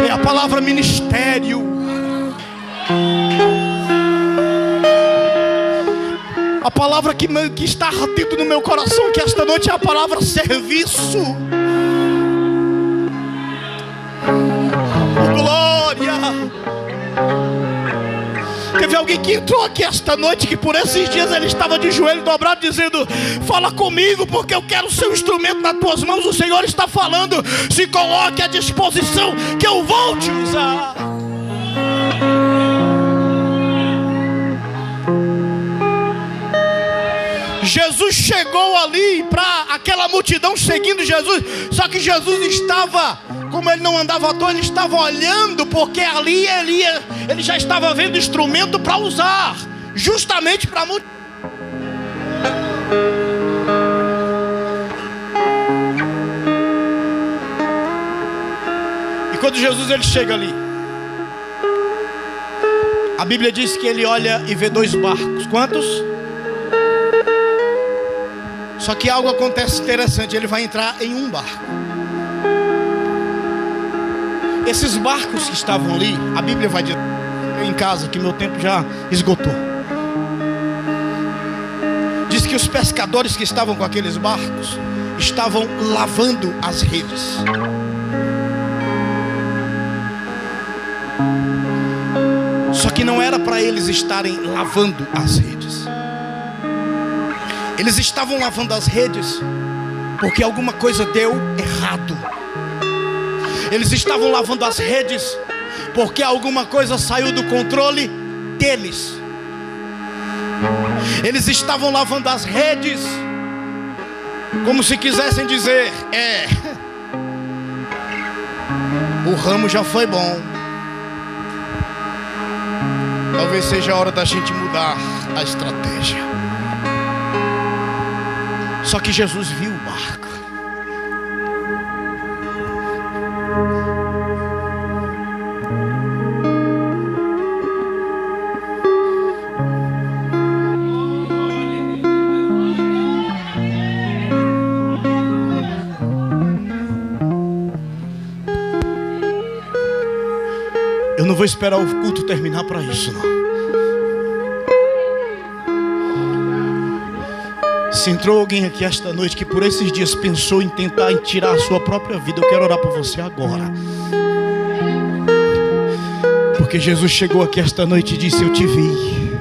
é a palavra ministério. A palavra que está ardendo no meu coração aqui esta noite é a palavra serviço. Oh, glória. Teve alguém que entrou aqui esta noite que por esses dias ele estava de joelho dobrado dizendo: fala comigo porque eu quero ser um instrumento nas tuas mãos. O Senhor está falando: se coloque à disposição que eu vou te usar. Jesus chegou ali para aquela multidão seguindo Jesus. Só que Jesus estava, como ele não andava à toa, ele estava olhando, porque ali ele já estava vendo instrumento para usar, justamente para multidão. quando Jesus ele chega ali, a Bíblia diz que ele olha e vê 2 barcos. Quantos? Só que algo acontece interessante. Ele vai entrar em um barco. Esses barcos que estavam ali, a Bíblia vai dizer em casa, que meu tempo já esgotou. Diz que os pescadores que estavam com aqueles barcos estavam lavando as redes. Só que não era para eles estarem lavando as redes. Eles estavam lavando as redes porque alguma coisa deu errado. Eles estavam lavando as redes porque alguma coisa saiu do controle deles. Eles estavam lavando as redes como se quisessem dizer: o ramo já foi bom, talvez seja a hora da gente mudar a estratégia. Só que Jesus viu o barco. Eu não vou esperar o culto terminar para isso, não. Se entrou alguém aqui esta noite que por esses dias pensou em tentar tirar a sua própria vida, eu quero orar por você agora. Porque Jesus chegou aqui esta noite e disse: eu te vi.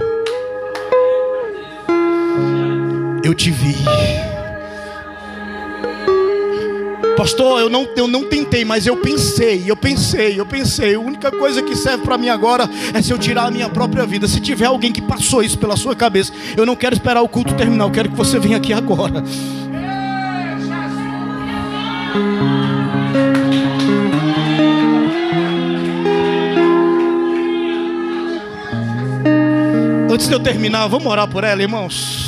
Eu te vi. Pastor, eu não tentei, mas eu pensei. A única coisa que serve para mim agora é se eu tirar a minha própria vida. Se tiver alguém que passou isso pela sua cabeça, eu não quero esperar o culto terminar, eu quero que você venha aqui agora. Antes de eu terminar, vamos orar por ela, irmãos.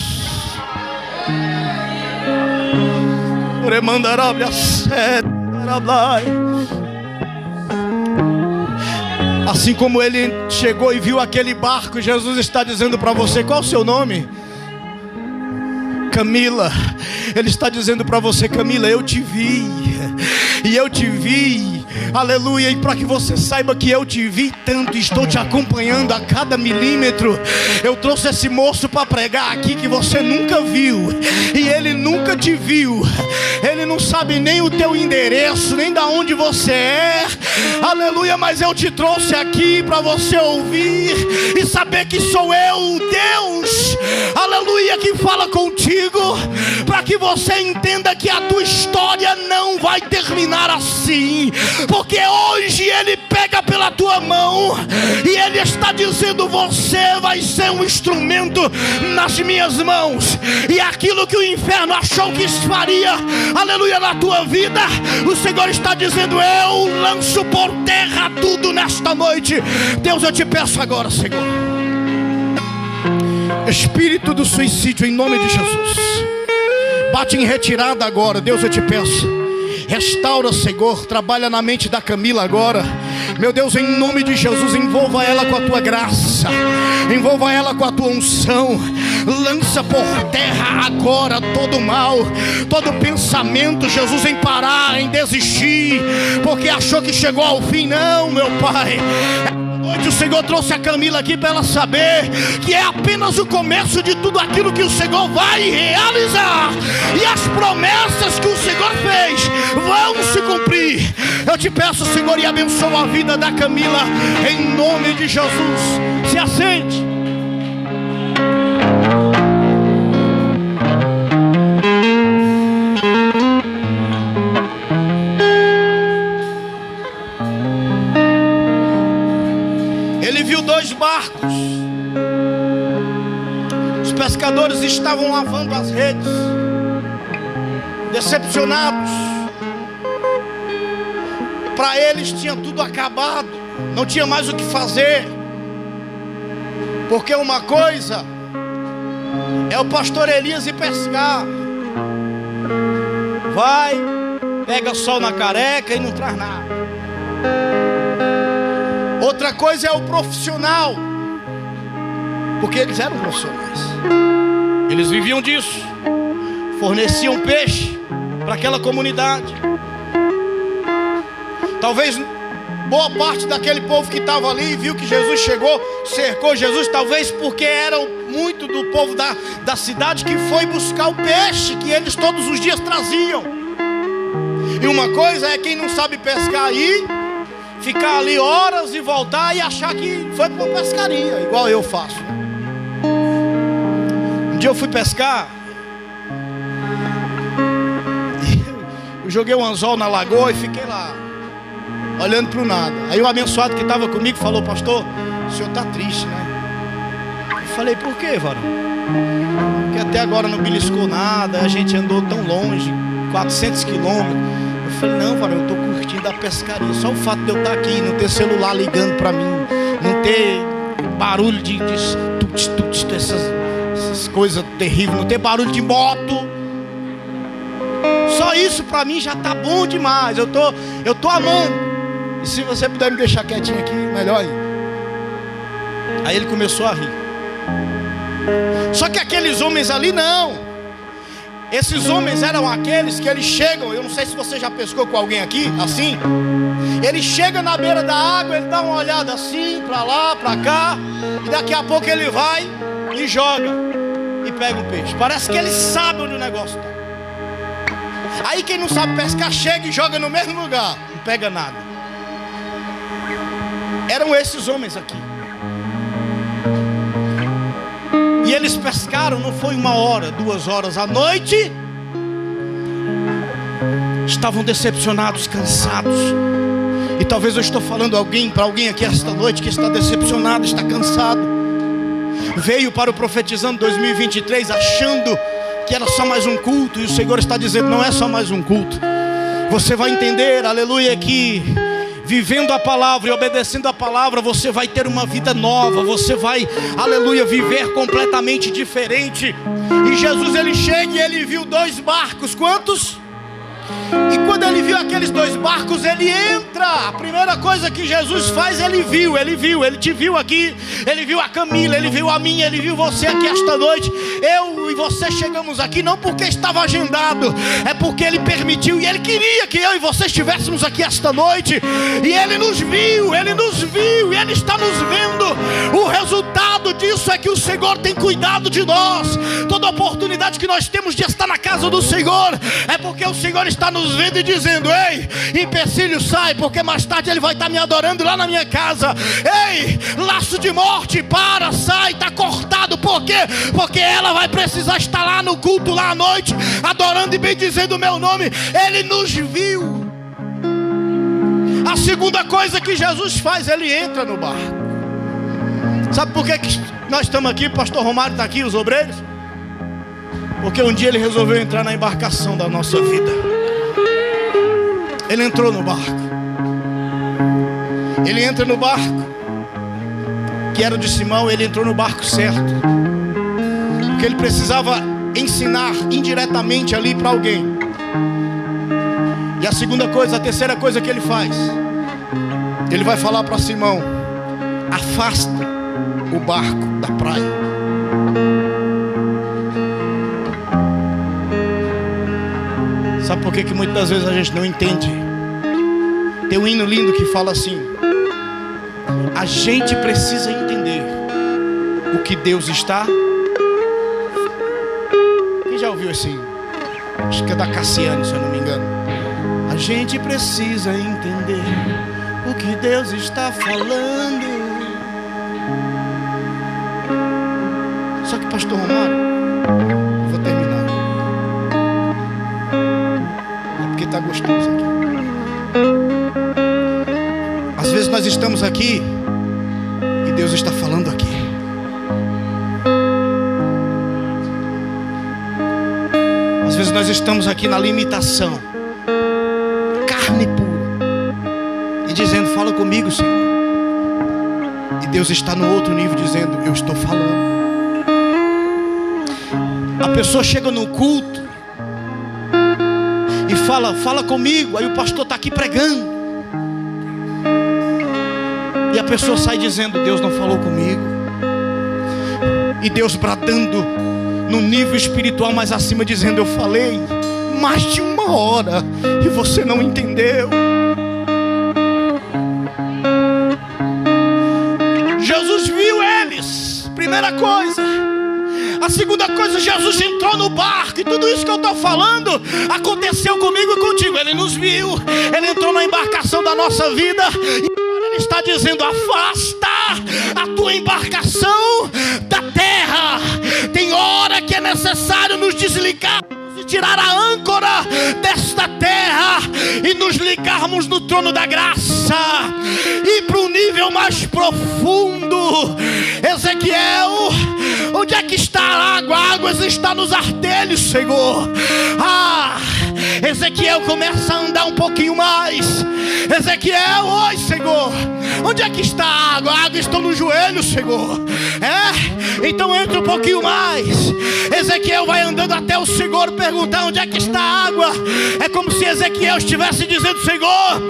Assim como ele chegou e viu aquele barco, Jesus está dizendo para você: qual é o seu nome? Camila. Ele está dizendo para você: Camila, eu te vi. E eu te vi, aleluia. E para que você saiba que eu te vi tanto, estou te acompanhando a cada milímetro. Eu trouxe esse moço para pregar aqui que você nunca viu, e ele nunca te viu. Ele não sabe nem o teu endereço, nem da onde você é, aleluia. Mas eu te trouxe aqui para você ouvir e saber que sou eu, Deus, aleluia, que fala contigo, para que você entenda que a tua história não vai terminar assim, porque hoje ele pega pela tua mão e ele está dizendo: você vai ser um instrumento nas minhas mãos. E aquilo que o inferno achou que faria, aleluia, na tua vida, o Senhor está dizendo: eu lanço por terra tudo nesta noite. Deus, eu te peço agora, Senhor, espírito do suicídio, em nome de Jesus, bate em retirada agora. Deus, eu te peço, restaura, Senhor, trabalha na mente da Camila agora. Meu Deus, em nome de Jesus, envolva ela com a tua graça, envolva ela com a tua unção. Lança por terra agora todo mal, todo pensamento, Jesus, em parar, em desistir, porque achou que chegou ao fim. Não, meu Pai, hoje o Senhor trouxe a Camila aqui para ela saber que é apenas o começo de tudo aquilo que o Senhor vai realizar, e as promessas que o Senhor fez vão se cumprir. Eu te peço, Senhor, e abençoa a vida da Camila, em nome de Jesus. Se assente. Ele viu 2 barcos. Os pescadores estavam lavando as redes, decepcionados. Para eles tinha tudo acabado, não tinha mais o que fazer. Porque uma coisa é o pastor Elias ir pescar, vai, pega sol na careca e não traz nada. Outra coisa é o profissional, porque eles eram profissionais. Eles viviam disso, forneciam peixe para aquela comunidade. Talvez boa parte daquele povo que estava ali viu que Jesus chegou, cercou Jesus, talvez porque eram muito do povo da cidade que foi buscar o peixe que eles todos os dias traziam. E uma coisa é quem não sabe pescar aí, ficar ali horas e voltar e achar que foi para uma pescaria, igual eu faço. Um dia eu fui pescar, eu joguei um anzol na lagoa e fiquei lá, olhando para o nada. Aí o abençoado que estava comigo falou: pastor, o senhor está triste, né? Eu falei: por quê, varão? Porque até agora não beliscou nada, a gente andou tão longe, 400 quilômetros. Eu falei: não, varão, eu estou curtindo a pescaria. Só o fato de eu estar aqui, não ter celular ligando para mim, não ter barulho de essas coisas terríveis, não ter barulho de moto, só isso para mim já está bom demais. Eu tô amando. E se você puder me deixar quietinho aqui, melhor aí. Aí ele começou a rir. Só que aqueles homens ali não. Esses homens eram aqueles que eles chegam. Eu não sei se você já pescou com alguém aqui assim. Ele chega na beira da água, ele dá uma olhada assim, para lá, para cá, e daqui a pouco ele vai e joga e pega um peixe. Parece que ele sabe onde o negócio está. Aí quem não sabe pescar chega e joga no mesmo lugar, não pega nada. Eram esses homens aqui. E eles pescaram, não foi 1 hora, 2 horas à noite. Estavam decepcionados, cansados. E talvez eu estou falando para alguém aqui esta noite que está decepcionado, está cansado. Veio para o Profetizando 2023 achando que era só mais um culto. E o Senhor está dizendo: não é só mais um culto. Você vai entender, aleluia, que vivendo a palavra e obedecendo a palavra, você vai ter uma vida nova. Você vai, aleluia, viver completamente diferente. E Jesus, ele chega e ele viu 2 barcos. Quantos? E quando ele viu aqueles 2 barcos, ele entra. A primeira coisa que Jesus faz, ele te viu aqui. Ele viu a Camila, ele viu a mim, ele viu você aqui esta noite. Eu e você chegamos aqui não porque estava agendado, é porque ele permitiu e ele queria que eu e você estivéssemos aqui esta noite. E ele nos viu e ele está nos vendo. O resultado disso é que o Senhor tem cuidado de nós. Toda oportunidade que nós temos de estar na casa do Senhor é porque o Senhor está nos vendo e dizendo: ei, empecilho, sai, porque mais tarde ele vai estar me adorando lá na minha casa. Ei, laço de morte, para, sai, está cortado. Por quê? Porque ela vai precisar estar lá no culto, lá à noite, adorando e bendizendo o meu nome. Ele nos viu. A segunda coisa que Jesus faz, ele entra no barco. Sabe por que nós estamos aqui? O pastor Romário está aqui, os obreiros. Porque um dia ele resolveu entrar na embarcação da nossa vida. Ele entrou no barco. Ele entra no barco que era o de Simão. Ele entrou no barco certo, porque ele precisava ensinar indiretamente ali para alguém. E a terceira coisa que ele faz, ele vai falar para Simão: afasta o barco da praia. Sabe por que muitas das vezes a gente não entende? Tem um hino lindo que fala assim: a gente precisa entender o que Deus está. Quem já ouviu esse hino? Acho que é da Cassiane, se eu não me engano. A gente precisa entender o que Deus está falando. Só que, pastor Romário, eu vou terminar. É porque está gostoso aqui. Às vezes nós estamos aqui e Deus está falando aqui. Às vezes nós estamos aqui na limitação, carne pura, e dizendo: fala comigo, Senhor. E Deus está no outro nível dizendo: eu estou falando. A pessoa chega no culto e fala comigo. Aí o pastor está aqui pregando, e a pessoa sai dizendo: Deus não falou comigo. E Deus bradando no nível espiritual mais acima, dizendo: eu falei mais de 1 hora e você não entendeu. Jesus viu eles, primeira coisa. A segunda coisa, Jesus entrou no barco. E tudo isso que eu estou falando aconteceu comigo e contigo. Ele nos viu, Ele entrou na embarcação da nossa vida. E agora Ele está dizendo: afasta a tua embarcação da terra. Tem hora que é necessário nos desligar, tirar a âncora desta terra e nos ligarmos no trono da graça, e para um nível mais profundo. Ezequiel, onde é que está a água? A água está nos artelhos, Senhor. Ezequiel começa a andar um pouquinho mais. Ezequiel, oi, Senhor, onde é que está a água? A água está no joelho, Senhor. Então entra um pouquinho mais. Ezequiel vai andando até o Senhor perguntar: onde é que está a água? É como se Ezequiel estivesse dizendo: Senhor,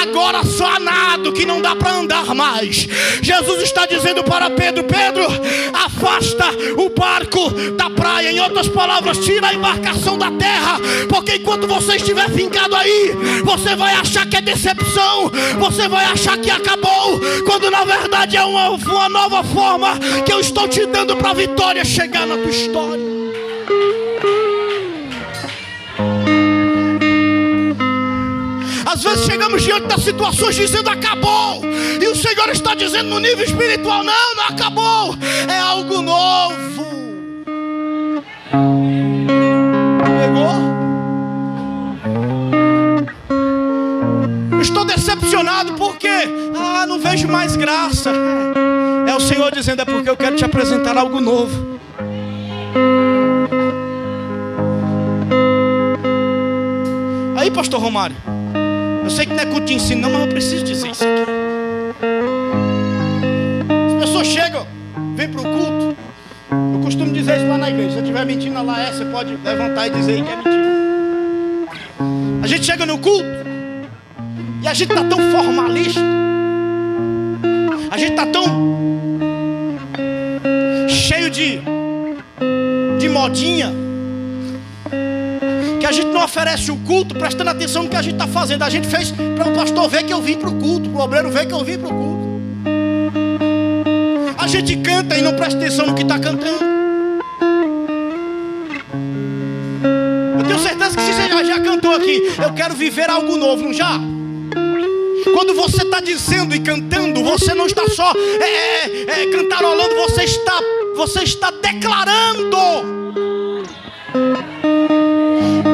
agora só há nado, que não dá para andar mais. Jesus está dizendo para Pedro: Pedro, afasta o barco da praia. Em outras palavras, tira a embarcação da terra, porque enquanto você estiver fincado aí, você vai achar que é decepção, você vai achar que acabou, quando na verdade é uma nova forma que eu estou te dando para a vitória chegar na tua história. Às vezes chegamos diante das situações dizendo: acabou, e o Senhor está dizendo no nível espiritual: não, não acabou, é algo novo. Pegou? Estou decepcionado porque não vejo mais graça. É o Senhor dizendo: é porque eu quero te apresentar algo novo. Aí, pastor Romário, eu sei que não é culto de ensino não, mas eu preciso dizer isso aqui. As pessoas chegam, vêm para o culto. Eu costumo dizer isso lá na igreja: se eu estiver mentindo lá, você pode levantar e dizer que é mentira. A gente chega no culto e a gente está tão formalista, a gente está tão cheio de modinha, que a gente não oferece o culto prestando atenção no que a gente está fazendo. A gente fez para o pastor ver que eu vim para o culto, para o obreiro ver que eu vim para o culto. A gente canta e não presta atenção no que está cantando. Eu tenho certeza que você já cantou aqui: eu quero viver algo novo, não já? Quando você está dizendo e cantando, você não está só cantarolando, você está declarando.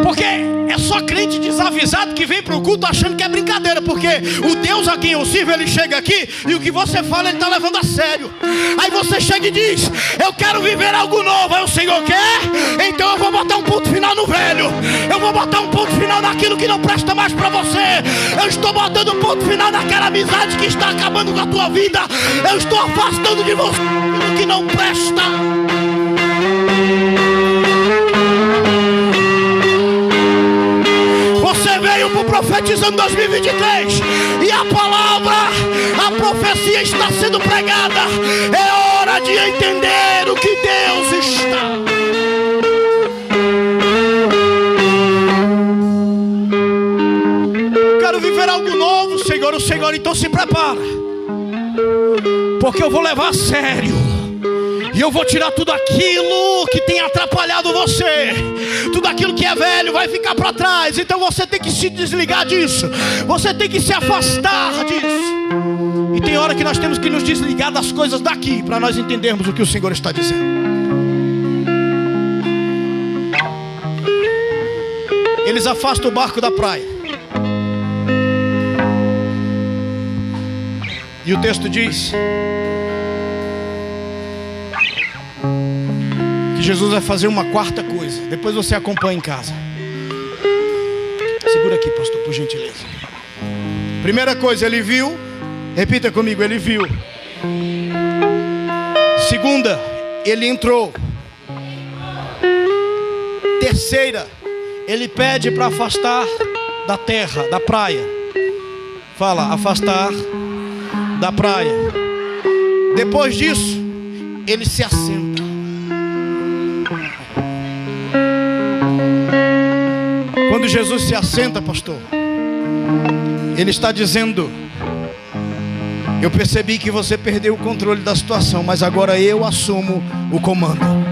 Porque é só crente desavisado que vem para o culto achando que é brincadeira, porque o Deus a quem eu sirvo, Ele chega aqui e o que você fala Ele está levando a sério. Aí você chega e diz: eu quero viver algo novo. Aí o Senhor quer, então eu vou botar um ponto final no velho, eu vou botar um ponto final naquilo que não presta mais para você. Eu estou botando um ponto final naquela amizade que está acabando com a tua vida. Eu estou afastando de você aquilo que não presta. Você veio para o Profetizando 2023 e a palavra, a profecia está sendo pregada. É hora de entender o que Deus está. Eu quero viver algo novo, Senhor. O Senhor, então se prepara, porque eu vou levar a sério. E eu vou tirar tudo aquilo que tem atrapalhado você. Tudo aquilo que é velho vai ficar para trás. Então você tem que se desligar disso. Você tem que se afastar disso. E tem hora que nós temos que nos desligar das coisas daqui, para nós entendermos o que o Senhor está dizendo. Eles afastam o barco da praia. E o texto diz que Jesus vai fazer uma quarta coisa. Depois você acompanha em casa. Segura aqui, pastor, por gentileza. Primeira coisa, ele viu. Repita comigo, ele viu. Segunda, ele entrou. Terceira, ele pede para afastar da terra, da praia. Fala, afastar da praia. Depois disso, ele se assenta. Quando Jesus se assenta, pastor, ele está dizendo: eu percebi que você perdeu o controle da situação, mas agora eu assumo o comando.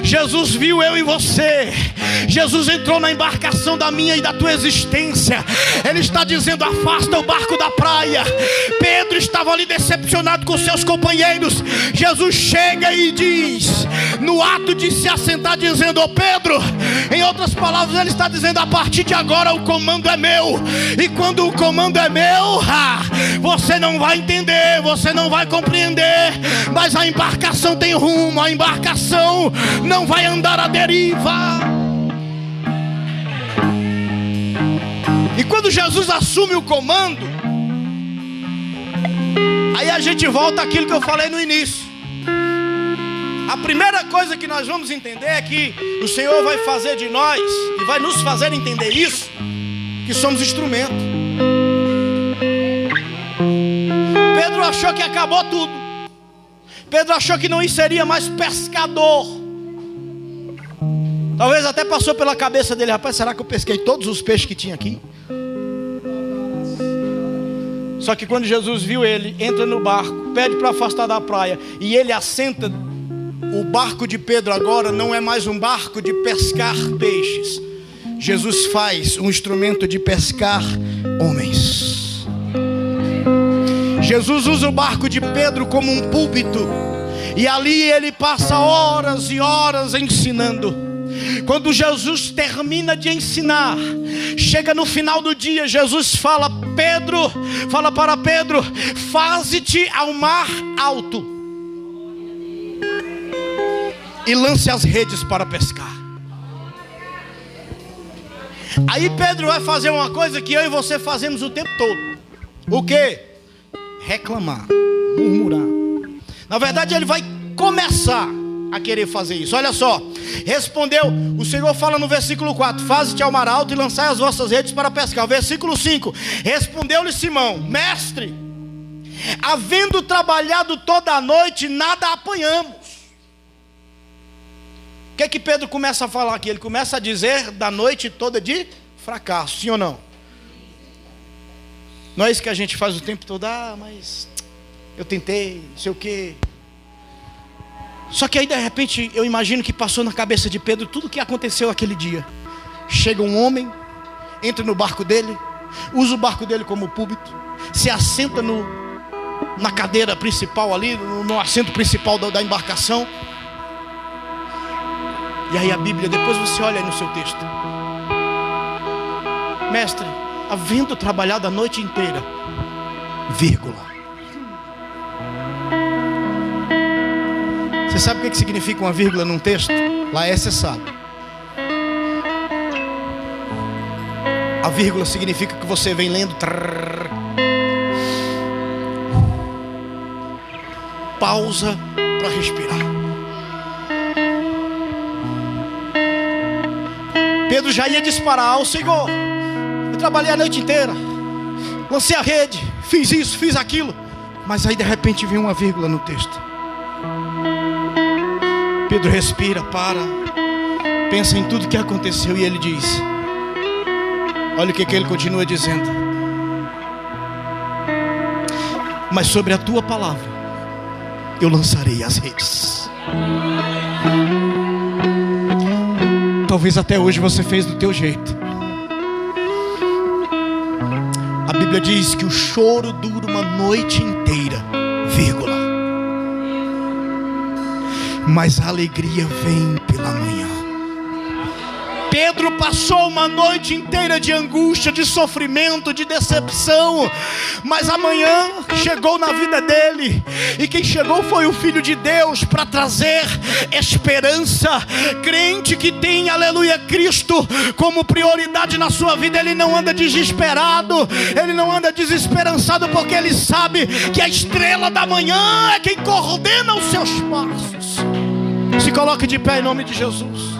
Jesus viu eu e você. Jesus entrou na embarcação da minha e da tua existência. Ele está dizendo: afasta o barco da praia. Pedro estava ali decepcionado com seus companheiros. Jesus chega e diz, no ato de se assentar, dizendo: ô Pedro, em outras palavras, ele está dizendo: a partir de agora o comando é meu. E quando o comando é meu, você não vai entender, você não vai compreender, mas a embarcação tem rumo, a embarcação não vai andar à deriva. E quando Jesus assume o comando, aí a gente volta àquilo que eu falei no início. A primeira coisa que nós vamos entender é que o Senhor vai fazer de nós, e vai nos fazer entender isso, que somos instrumento. Pedro achou que acabou tudo. Pedro achou que não seria mais pescador. Talvez até passou pela cabeça dele: rapaz, será que eu pesquei todos os peixes que tinha aqui? Só que quando Jesus viu ele, entra no barco, pede para afastar da praia, e ele assenta, o barco de Pedro agora não é mais um barco de pescar peixes. Jesus faz um instrumento de pescar homens. Jesus usa o barco de Pedro como um púlpito, e ali ele passa horas e horas ensinando. Quando Jesus termina de ensinar, chega no final do dia, Jesus fala para Pedro: faze-te ao mar alto e lance as redes para pescar. Aí Pedro vai fazer uma coisa que eu e você fazemos o tempo todo. O quê? Reclamar, murmurar. Na verdade, ele vai começar a querer fazer isso. Olha só, respondeu, o Senhor fala no versículo 4: faze-te ao mar alto e lançai as vossas redes para pescar. O versículo 5: respondeu-lhe Simão: mestre, havendo trabalhado toda a noite, nada apanhamos. O que é que Pedro começa a falar aqui? Ele começa a dizer da noite toda de fracasso, sim ou não? Não é isso que a gente faz o tempo todo: mas eu tentei, não sei o quê. Só que aí de repente eu imagino que passou na cabeça de Pedro tudo o que aconteceu aquele dia. Chega um homem, entra no barco dele, usa o barco dele como púlpito, se assenta na cadeira principal ali, no assento principal da embarcação. E aí a Bíblia, depois você olha aí no seu texto: mestre, havendo trabalhado a noite inteira, vírgula. Você sabe o que significa uma vírgula num texto? Lá você sabe. A vírgula significa que você vem lendo, pausa para respirar. Pedro já ia disparar ao Senhor: eu trabalhei a noite inteira, lancei a rede, fiz isso, fiz aquilo. Mas aí de repente vem uma vírgula no texto. Pedro respira, para, pensa em tudo que aconteceu, e ele diz: olha o que ele continua dizendo: mas sobre a tua palavra eu lançarei as redes. talvez até hoje você fez do teu jeito. A Bíblia diz que o choro dura uma noite inteira, vírgula, mas a alegria vem pela manhã. Pedro passou uma noite inteira de angústia, de sofrimento, de decepção, mas amanhã chegou na vida dele, e quem chegou foi o Filho de Deus para trazer esperança. Crente que tem, aleluia, Cristo como prioridade na sua vida, ele não anda desesperado, ele não anda desesperançado, porque ele sabe que a estrela da manhã é quem coordena os seus passos. Se coloque de pé em nome de Jesus.